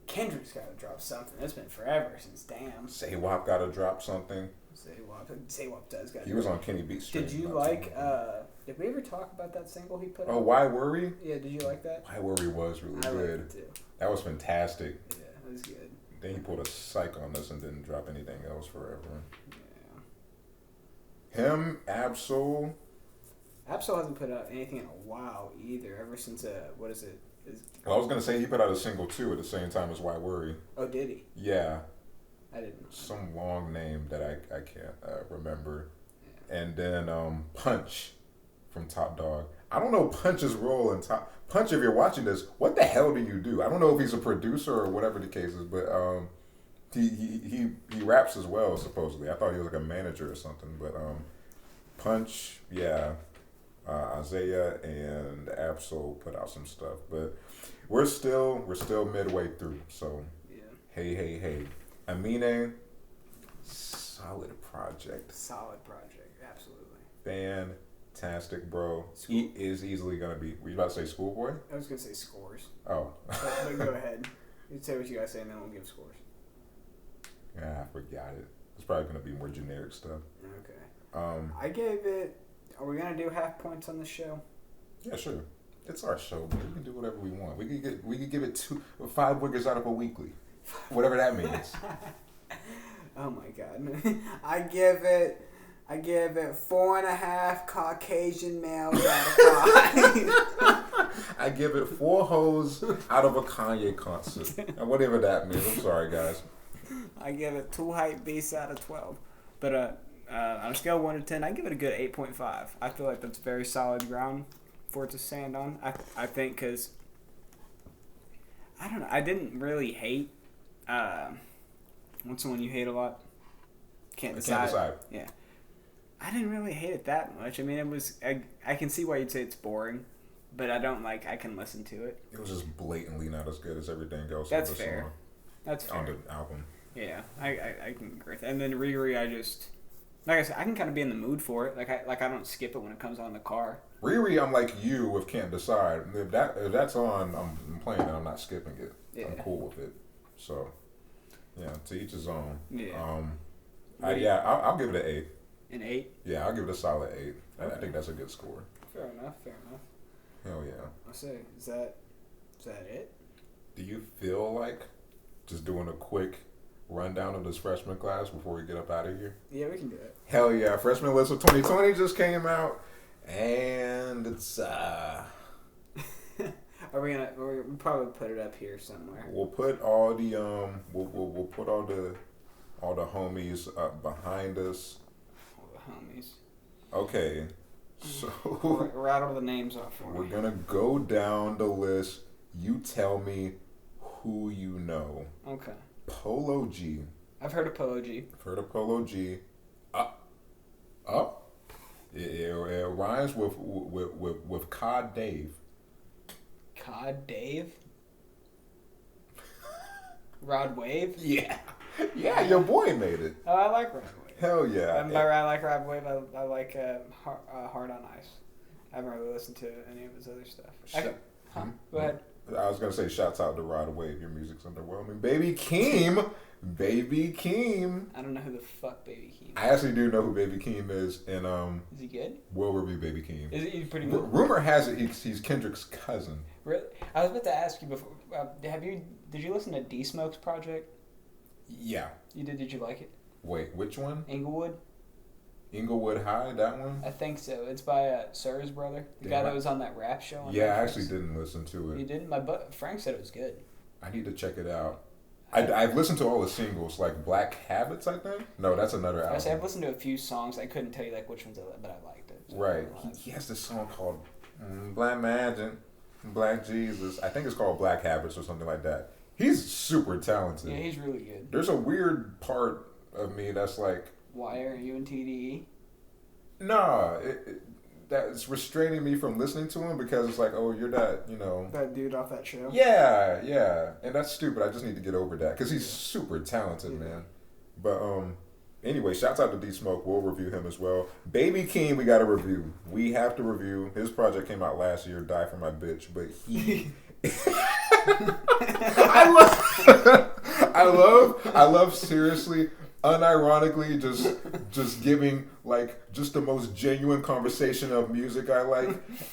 Kendrick's got to drop something. It's been forever since Damn. Say-Wop got to drop something. Say-Wop does got to. He was on Kenny Beats. Did you like, did we ever talk about that single he put out? Oh, Why Worry? Yeah, did you like that? Why Worry was really good. I liked it too. That was fantastic. Yeah, it was good. Then he pulled a psych on us and didn't drop anything else forever. Yeah. Him, Absol. Absol hasn't put out anything in a while either. Ever since what is it? I was gonna say he put out a single too at the same time as Why Worry. Oh, did he? Yeah. I didn't. Some long name that I can't remember. Yeah. And then Punch from Top Dog. I don't know Punch's role in Top. Punch, if you're watching this, what the hell do you do? I don't know if he's a producer or whatever the case is, but he raps as well supposedly. I thought he was like a manager or something, but Punch, yeah. Isaiah and Absol put out some stuff, but we're still midway through. So yeah. Hey, Amine, solid project, absolutely, fantastic, bro. He is easily gonna be. Were you about to say Schoolboy? I was gonna say Scores. Oh, but go ahead. You say what you gotta say, and then we'll give scores. Yeah, I forgot it. It's probably gonna be more generic stuff. Okay. I gave it. Are we gonna do half points on the show? Yeah, sure. It's our show, but we can do whatever we want. We could give it 5 wiggers out of a weekly, whatever that means. Oh my God! I give it 4.5 Caucasian males out of 5. I give it 4 hoes out of a Kanye concert, whatever that means. I'm sorry, guys. I give it 2 hype beasts out of 12, but on a scale of 1 to 10, I give it a good 8.5. I feel like that's very solid ground for it to stand on. I think because, I don't know, I didn't really hate, what's someone you hate a lot? Can't decide. Yeah. I didn't really hate it that much. I mean, it was, I can see why you'd say it's boring, but I can listen to it. It was just blatantly not as good as everything else. That's fair. That's fair. On the album. Yeah, I can agree with that. And then Riri, like I said, I can kind of be in the mood for it. Like I don't skip it when it comes on in the car. Riri, I'm like you with Can't Decide. If that's on, I'm playing it. I'm not skipping it. Yeah. I'm cool with it. So, yeah, to each his own. Yeah. I'll give it an 8. An 8? Yeah, I'll give it a solid 8. Okay. I think that's a good score. Fair enough. Hell yeah. I'll say, is that it? Do you feel like just doing a quick rundown of this freshman class before we get up out of here? Yeah, we can do it. Hell yeah. Freshman list of 2020 just came out, and it's we'll probably put it up here somewhere. We'll put all the we'll put all the homies up behind us. All the homies. Okay. So rattle the names off for me. We're gonna go down the list. You tell me who you know. Okay. Polo G. I've heard of Polo G. Up. It rhymes with Cod Dave. Cod Dave? Rod Wave? Yeah. Yeah, your boy made it. Oh, I like Rod Wave. Hell yeah. I like Rod Wave. I like Hard on Ice. I haven't really listened to any of his other stuff. Go ahead. I was going to say, shouts out to Rod Wave. Your music's underwhelming. Baby Keem, Baby Keem. I don't know who the fuck Baby Keem is. I actually do know who Baby Keem is, and Is he good? we'll review Baby Keem. Is he pretty good? Rumor has it he's Kendrick's cousin. Really? I was about to ask you before. Did you listen to D Smoke's project? Yeah. You did. Did you like it? Wait, which one? Inglewood. Inglewood High, that one? I think so. It's by Sir's brother, the guy that was on that rap show. Yeah, I actually didn't listen to it. You didn't? Frank said it was good. I need to check it out. I've listened to all the singles, like Black Habits, I think. No, that's another album. I've listened to a few songs. I couldn't tell you like which ones I liked, but I liked it. So Right. He has this song called Black Magic, Black Jesus. I think it's called Black Habits or something like that. He's super talented. Yeah, he's really good. There's a weird part of me that's like, Why are you in TDE? nah, that's restraining me from listening to him because it's like, oh, you're that, That dude off that show. Yeah, and that's stupid. I just need to get over that because he's super talented, man. But anyway, shouts out to D Smoke. We'll review him as well. Baby Keem, we got to review. We have to review. His project came out last year, Die For My Bitch, but he. I love seriously, unironically, just giving like just the most genuine conversation of music I like,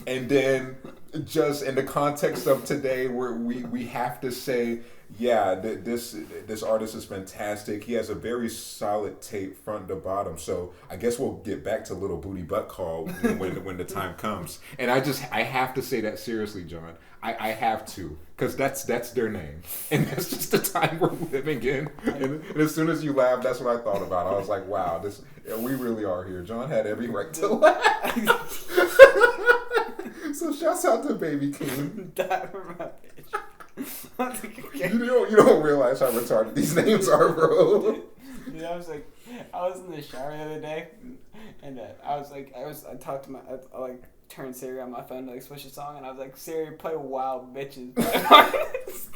and then just in the context of today, where we have to say, yeah, this artist is fantastic. He has a very solid tape front to bottom. So I guess we'll get back to Little Booty Butt Call when the time comes. And I have to say that seriously, John. I have to, because that's their name, and that's just the time we're living in. And as soon as you laughed, that's what I thought about. I was like, wow, we really are here. John had every right to laugh. So shouts out to Baby Keem. Die For My Bitch. You don't realize how retarded these names are, bro. Dude, I was in the shower the other day, and I talked to I turned Siri on my phone to switch a song, and I was like, Siri, play Wild Bitches by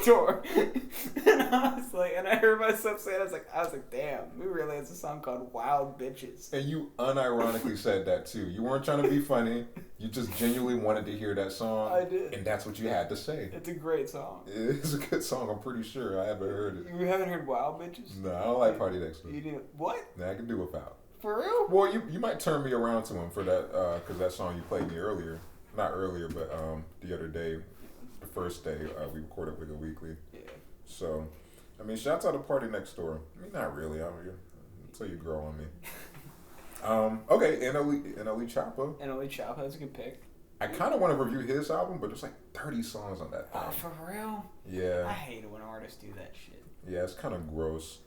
Store. And I heard myself say it, I was like, damn, we really has a song called Wild Bitches. And you unironically said that too. You weren't trying to be funny. You just genuinely wanted to hear that song. I did. And that's what you had to say. It's a great song. It's a good song, I'm pretty sure. I haven't heard it. You haven't heard Wild Bitches? No, I don't like Party Next Door. You do? What? Nah, I can do without. For real? Well, you might turn me around to him for that, because that song you played me earlier. Not earlier, but the other day, the first day, we recorded Wigga Weekly. Yeah. So, I mean, shouts out to Party Next Door. I mean, not really. Until you grow on me. Okay, NLE Choppa. NLE Choppa, that's a good pick. I kind of want to review his album, but there's like 30 songs on that thing. Oh, for real? Yeah. I hate it when artists do that shit. Yeah, it's kind of gross.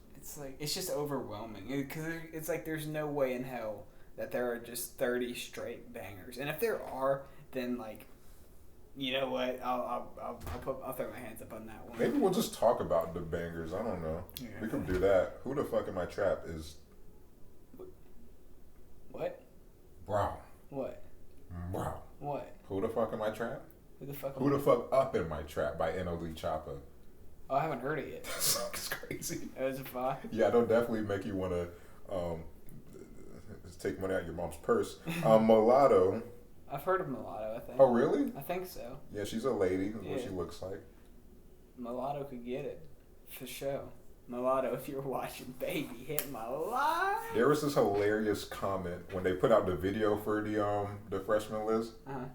It's just overwhelming. Because it's like there's no way in hell that there are just 30 straight bangers. And if there are, then like, you know what? I'll throw my hands up on that one. Maybe we'll just talk about the bangers. I don't know. Yeah. We can do that. Who the fuck in my trap is? What? Bro. What? Bro. What? Who the fuck in my trap? Who the fuck? Who the fuck up in my trap by NLE Choppa. Oh, I haven't heard it yet. That song is crazy. Oh, is it fun? Yeah, it'll definitely make you want to take money out of your mom's purse. Mulatto. I've heard of Mulatto, I think. Oh, really? I think so. Yeah, she's a lady. That's what she looks like. Mulatto could get it. For sure. Mulatto, if you're watching, baby, hit my line. There was this hilarious comment when they put out the video for the freshman list. Uh-huh.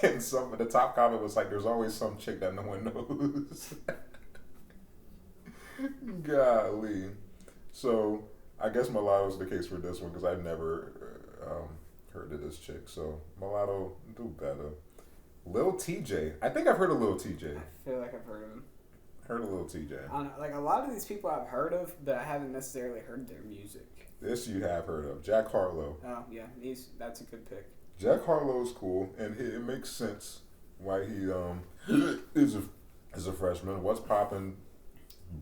And the top comment was like, there's always some chick that no one knows. Golly. So, I guess Mulatto's the case for this one because I've never heard of this chick. So, Mulatto, do better. Lil TJ. I think I've heard of Lil TJ. I feel like I've heard of him. Heard of Lil TJ. I don't know, like a lot of these people I've heard of, but I haven't necessarily heard their music. This you have heard of. Jack Harlow. Oh, yeah. That's a good pick. Jack Harlow's cool, and it makes sense why he is a freshman. What's popping,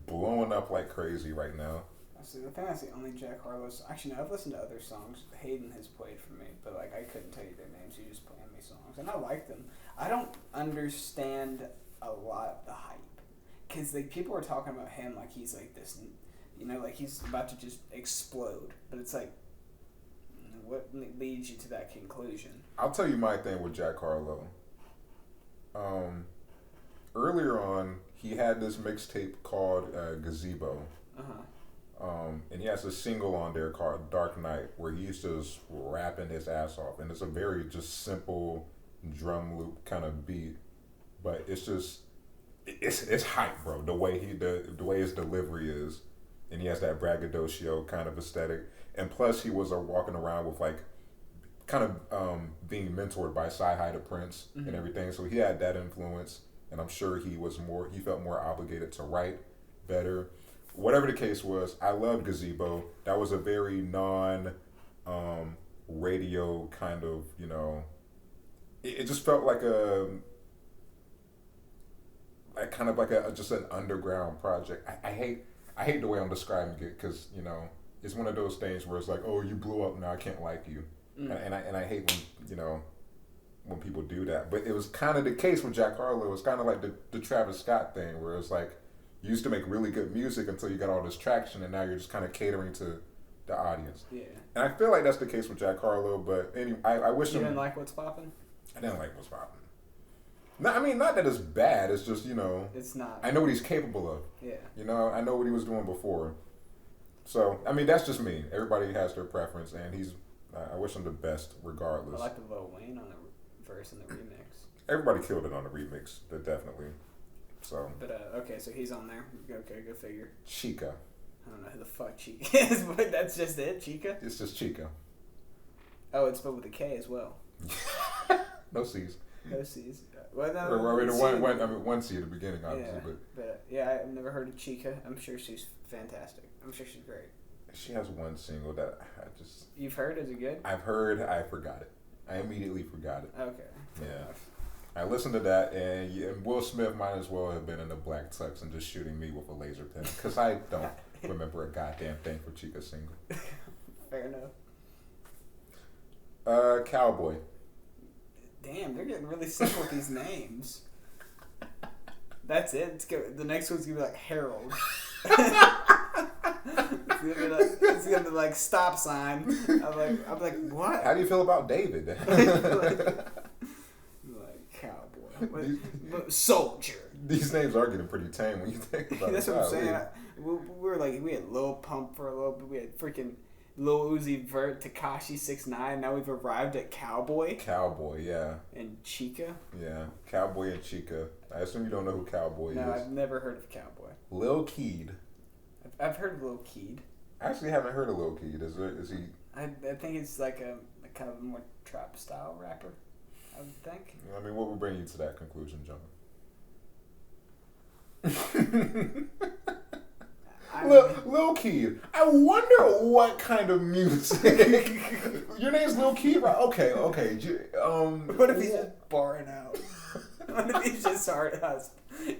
blowing up like crazy right now. I think that's the only Jack Harlow song. Actually, no, I've listened to other songs Hayden has played for me, but like I couldn't tell you their names. He just playing me songs, and I like them. I don't understand a lot of the hype, because like people are talking about him like he's like this, like he's about to just explode. But it's like, what leads you to that conclusion? I'll tell you my thing with Jack Harlow. Earlier on, he had this mixtape called Gazebo. And he has a single on there called Dark Knight where he's just rapping his ass off. And it's a very just simple drum loop kind of beat. But it's just, it's hype, bro. The way his delivery is. And he has that braggadocio kind of aesthetic. And plus he was walking around with like, kind of being mentored by Sci-Hi the Prince and everything. So he had that influence. And I'm sure he felt more obligated to write better. Whatever the case was, I loved Gazebo. That was a very radio kind of, it just felt like just an underground project. I hate the way I'm describing it because, it's one of those things where it's like, oh, you blew up, now I can't like you. And I hate when, when people do that. But it was kind of the case with Jack Harlow. It was kind of like the Travis Scott thing where it's like, you used to make really good music until you got all this traction, and now you're just kind of catering to the audience. Yeah. And I feel like that's the case with Jack Harlow, but anyway, I wish you didn't like What's Poppin'? I didn't like What's Poppin'. No, I mean, not that it's bad. It's just, It's not. I know what he's capable of. Yeah. I know what he was doing before. So, I mean, that's just me. Everybody has their preference, and I wish him the best regardless. I like the Lil Wayne on the verse and the remix. Everybody killed it on the remix, definitely. So. But, okay, so he's on there. Okay, go figure. Chica. I don't know who the fuck Chica is, but that's just it, Chica? It's just Chica. Oh, it's spelled with a K as well. No C's. No C's. Well, one C at the beginning, obviously. Yeah, I've never heard of Chica. I'm sure she's fantastic. I'm sure she's great. She has one single that I just... You've heard? Is it good? I've heard. I forgot it. I immediately forgot it. Okay. Yeah. I listened to that, and Will Smith might as well have been in a black tux and just shooting me with a laser pen, because I don't remember a goddamn thing for Chica's single. Fair enough. Cowboy. Damn, they're getting really simple with these names. That's it. The next one's gonna be like Harold. It's gonna be like stop sign. I'm like, what? How do you feel about David? Soldier. These names are getting pretty tame when you think about it. That's what I'm saying. We had Lil Pump for a little bit. We had freaking Lil Uzi Vert, Tekashi 6ix9ine. Now we've arrived at Cowboy. Cowboy, yeah. And Chica. Yeah, Cowboy and Chica. I assume you don't know who Cowboy is. No, I've never heard of Cowboy. Lil Keed. I've heard of Lil Keed. I actually haven't heard of Lil Keed. Is he? I think it's like a kind of a more trap style rapper. I would think. I mean, what would bring you to that conclusion, John? Lil Keed. I wonder what kind of music. Your name's Lil Keed, right? Okay. What if he's just barring out? What if he's just hard ass?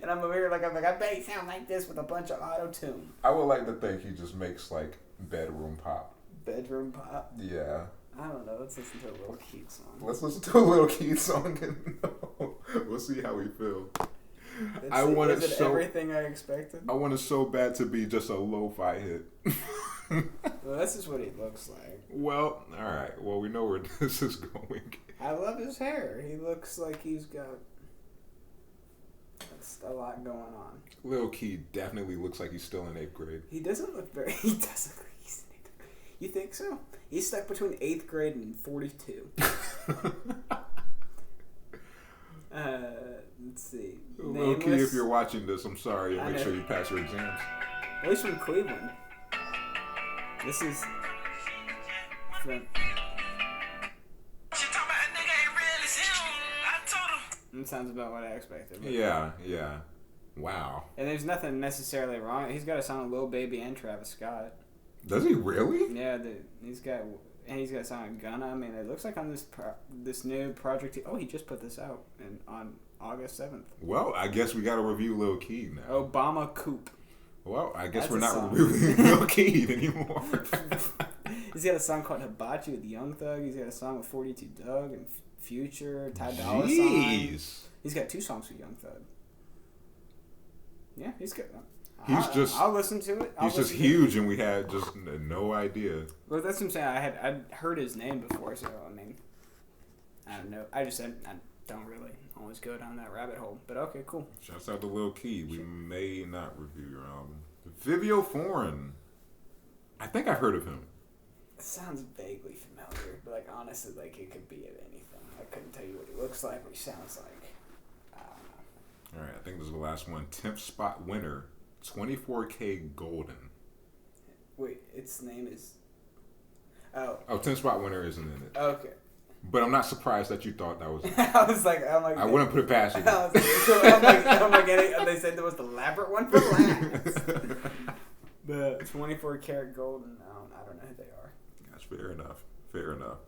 And I'm over here I'm like, I bet he sound like this with a bunch of auto tune. I would like to think he just makes like bedroom pop. Bedroom pop? Yeah. I don't know. Let's listen to a Lil Keed song. Let's listen to a Lil Keed song and we'll see how we feel. Is it everything I expected? I want it so bad to be just a lo-fi hit. Well, this is what he looks like. Well, alright. Well, we know where this is going. I love his hair. He looks like he's got a lot going on. Lil Keed definitely looks like he's still in 8th grade. He doesn't look very... He doesn't look... You think so? He's stuck between 8th grade and 42. Let's see. Lil Key, if you're watching this, I'm sorry. Make sure you pass your exams. Well, he's from Cleveland. This is from... It sounds about what I expected. Yeah. Wow. And there's nothing necessarily wrong. He's got a song with Lil Baby and Travis Scott. Does he really? Yeah, he's got a song with Gunna. I mean, it looks like on this new project. He just put this out on August 7th. Well, I guess we got to review Lil Keed now. Obama Coupe. Well, I guess we're not reviewing Lil Keed anymore. He's got a song called Hibachi with Young Thug. He's got a song with 42 Doug and Future, Ty Dolla $ign. He's got 2 songs with Young Thug. Yeah, he's good. I'll listen to it. He's just huge, and we had just no idea. Well, that's what I'm saying. I'd heard his name before, so I mean, I don't know. I just said I don't really always go down that rabbit hole. But okay, cool. Shouts out to Lil Key. We may not review your album. Vivio Foreign. I think I've heard of him. It sounds vaguely familiar, but like honestly, like it could be of anything. I couldn't tell you what he looks like, what he sounds like. I don't know. All right, I think this is the last one. 10th spot winner, 24K Golden. Wait, its name is. 10th spot winner isn't in it. Okay. But I'm not surprised that you thought that was it. I'm like. I wouldn't put it past you. I'm like, they said there was the elaborate one for last. The 24 karat golden. I don't know who they are. That's fair enough. Fair enough.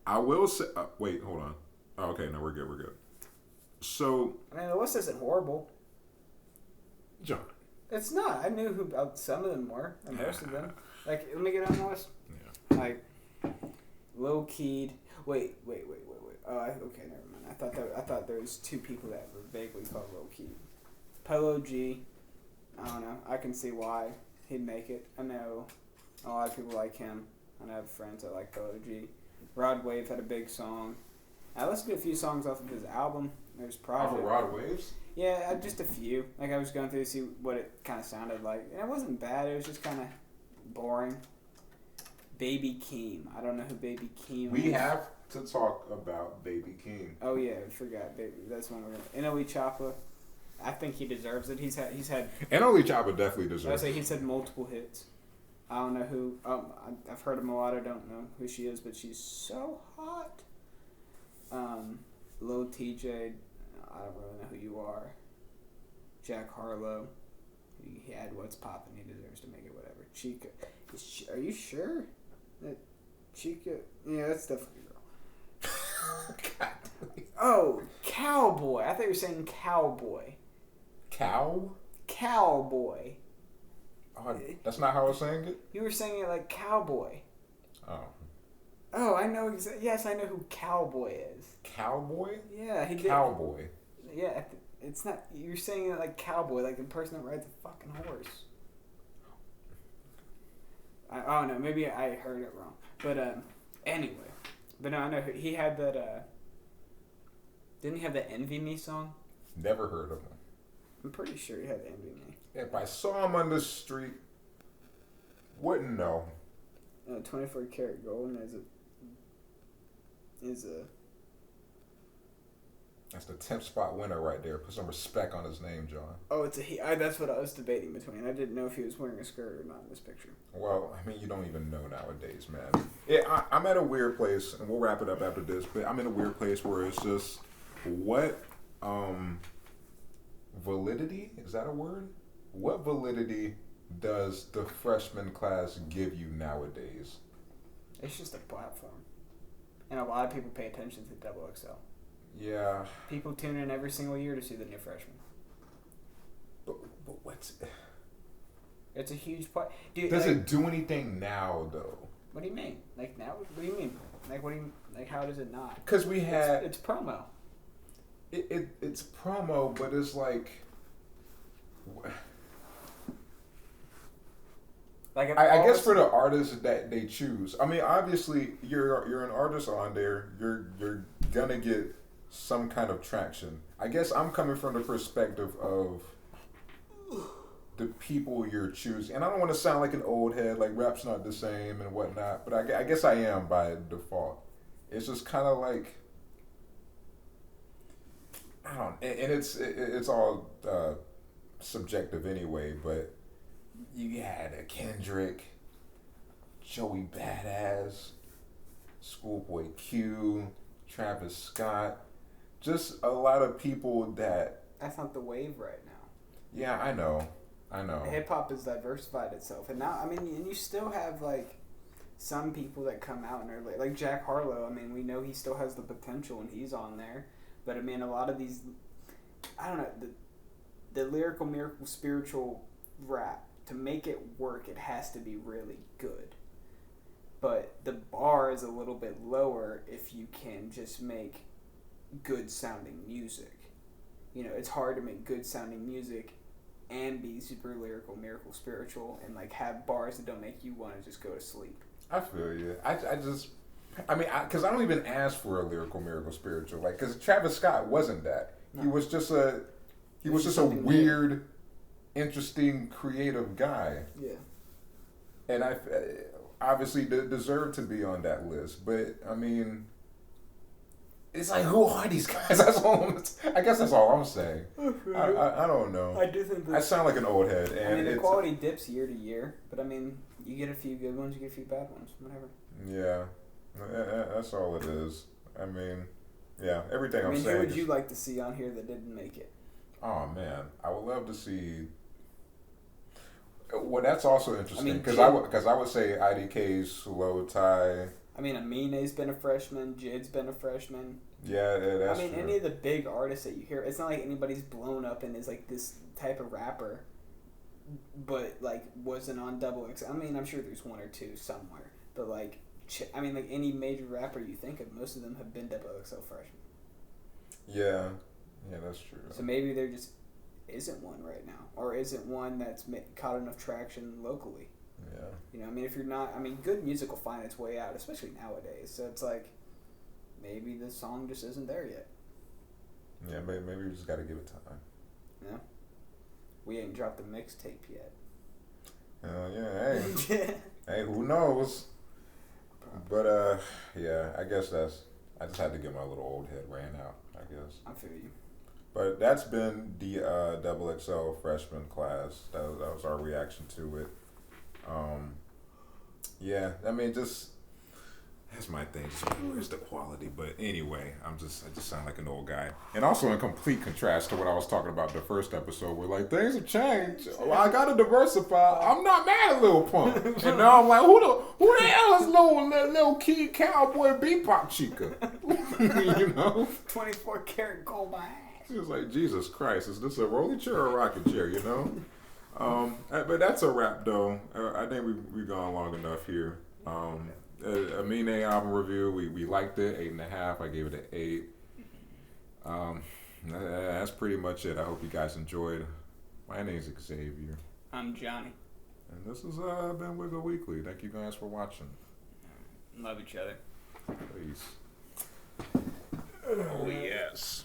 I will say. Wait, hold on. Oh, okay, no, we're good. We're good. So. I mean, the list isn't horrible. John. It's not. I knew who some of them were, and most of them. Like, let me get on the list. Yeah. Like, low keyed. Wait. Oh, okay, never mind. I thought there was two people that were vaguely called low keyed. Polo G. I don't know. I can see why he'd make it. I know a lot of people like him. I have friends that like Polo G. Rod Wave had a big song. I listened to a few songs off of his album. There's Project. Oh, Rod Waves? Yeah, just a few. Like, I was going through to see what it kind of sounded like. And it wasn't bad. It was just kind of boring. Baby Keem. I don't know who Baby Keem is. We have to talk about Baby Keem. Oh, yeah. I forgot. Baby. That's one we're going to... NLE Choppa. I think he deserves it. He's had... NLE Choppa definitely deserves it. I say he's had multiple hits. I don't know who... I've heard of Mulatto. Don't know who she is, but she's so hot. Lil TJ... I don't really know who you are. Jack Harlow. He had What's Poppin'. He deserves to make it, whatever. Chica. Are you sure? That Chica... Yeah, that's definitely a girl. Oh, Cowboy. I thought you were saying Cowboy. Cow? Cowboy. Oh, that's not how I was saying it? You were saying it like Cowboy. Oh. Oh, I know. Yes, I know who Cowboy is. Cowboy? Yeah, he did. Cowboy. Yeah, it's not. You're saying it like Cowboy, like the person that rides a fucking horse. I don't know. Maybe I heard it wrong. But anyway. But no, I know he had that. Didn't he have the Envy Me song? Never heard of him. I'm pretty sure he had Envy Me. If I saw him on the street, wouldn't know. 24 karat golden is a. That's the 10th spot winner right there. Put some respect on his name, John. Oh, it's a he. That's what I was debating between. I didn't know if he was wearing a skirt or not in this picture. Well, I mean, you don't even know nowadays, man. Yeah, I'm at a weird place, and we'll wrap it up after this, but I'm in a weird place where it's just, what validity, is that a word? What validity does the freshman class give you nowadays? It's just a platform. And a lot of people pay attention to XXL. Yeah. People tune in every single year to see the new freshman. But what's... It's a huge part. Does it do anything now, though? What do you mean? Like, now? What do you mean? Like, what do you... Like, how does it not? Because we had... It's promo. It's promo, but it's like... Like, I guess for the artists that they choose. I mean, obviously, you're an artist on there. You're gonna get some kind of traction. I guess I'm coming from the perspective of the people you're choosing. And I don't want to sound like an old head, like rap's not the same and whatnot, but I guess I am by default. It's just kind of like, I don't, and it's all subjective anyway, but you had a Kendrick, Joey Badass, Schoolboy Q, Travis Scott, just a lot of people that... That's not the wave right now. Yeah, I know. Hip-hop has diversified itself. And now, I mean, and you still have, like, some people that come out and are like Jack Harlow. I mean, we know he still has the potential and he's on there. But, I mean, a lot of these... I don't know. The lyrical, miracle, spiritual rap, to make it work, it has to be really good. But the bar is a little bit lower if you can just make good sounding music. You know, it's hard to make good sounding music and be super lyrical, miracle, spiritual, and like have bars that don't make you want to just go to sleep. I feel you. Because I don't even ask for a lyrical, miracle, spiritual. Like, because Travis Scott wasn't that. No. He was just a weird interesting, creative guy. Yeah. And I obviously deserve to be on that list. But I mean, it's like, who are these guys? I guess that's all I'm saying. I don't know. I do think that I sound like an old head. And I mean, the quality dips year to year, but I mean, you get a few good ones, you get a few bad ones, whatever. Yeah, that's all it is. I mean, yeah, everything I'm saying. Who would you like to see on here that didn't make it? Oh man, I would love to see. Well, that's also interesting because I would say IDK's slow tie. I mean, Amine's been a freshman. Jid's been a freshman. Yeah, that's I mean, true. any of the big artists that you hear, it's not like anybody's blown up and is like this type of rapper, but like wasn't on XXL. I mean, I'm sure there's one or two somewhere, but like, I mean, like any major rapper you think of, most of them have been XXL freshmen. Yeah, that's true. So maybe there just isn't one right now, or isn't one that's caught enough traction locally. Yeah. You know, I mean, if you're not, I mean, good music will find its way out, especially nowadays. So it's like, maybe the song just isn't there yet. Yeah, maybe we just got to give it time. Yeah. We ain't dropped the mixtape yet. Yeah, hey. Hey, who knows? But, yeah, I guess I just had to get my little old head ran out, I guess. I feel you. But that's been the XXL freshman class. That was our reaction to it. Yeah, I mean, just that's my thing. Just like, where's the quality? But anyway, I just sound like an old guy. And also in complete contrast to what I was talking about the first episode, where like things have changed. Well, I gotta diversify. I'm not mad at Lil Pump. And now I'm like, who the hell is little kid cowboy bebop chica? You know, 24 karat gold my ass. She was like, Jesus Christ, is this a rolling chair or a rocking chair? You know. But that's a wrap, though. I think we've gone long enough here. Amine album review, we liked it, 8.5. I gave it an 8. That's pretty much it. I hope you guys enjoyed. My name's Xavier. I'm Johnny. And this has been Wigga Weekly. Thank you guys for watching. Love each other. Peace. Oh, yes.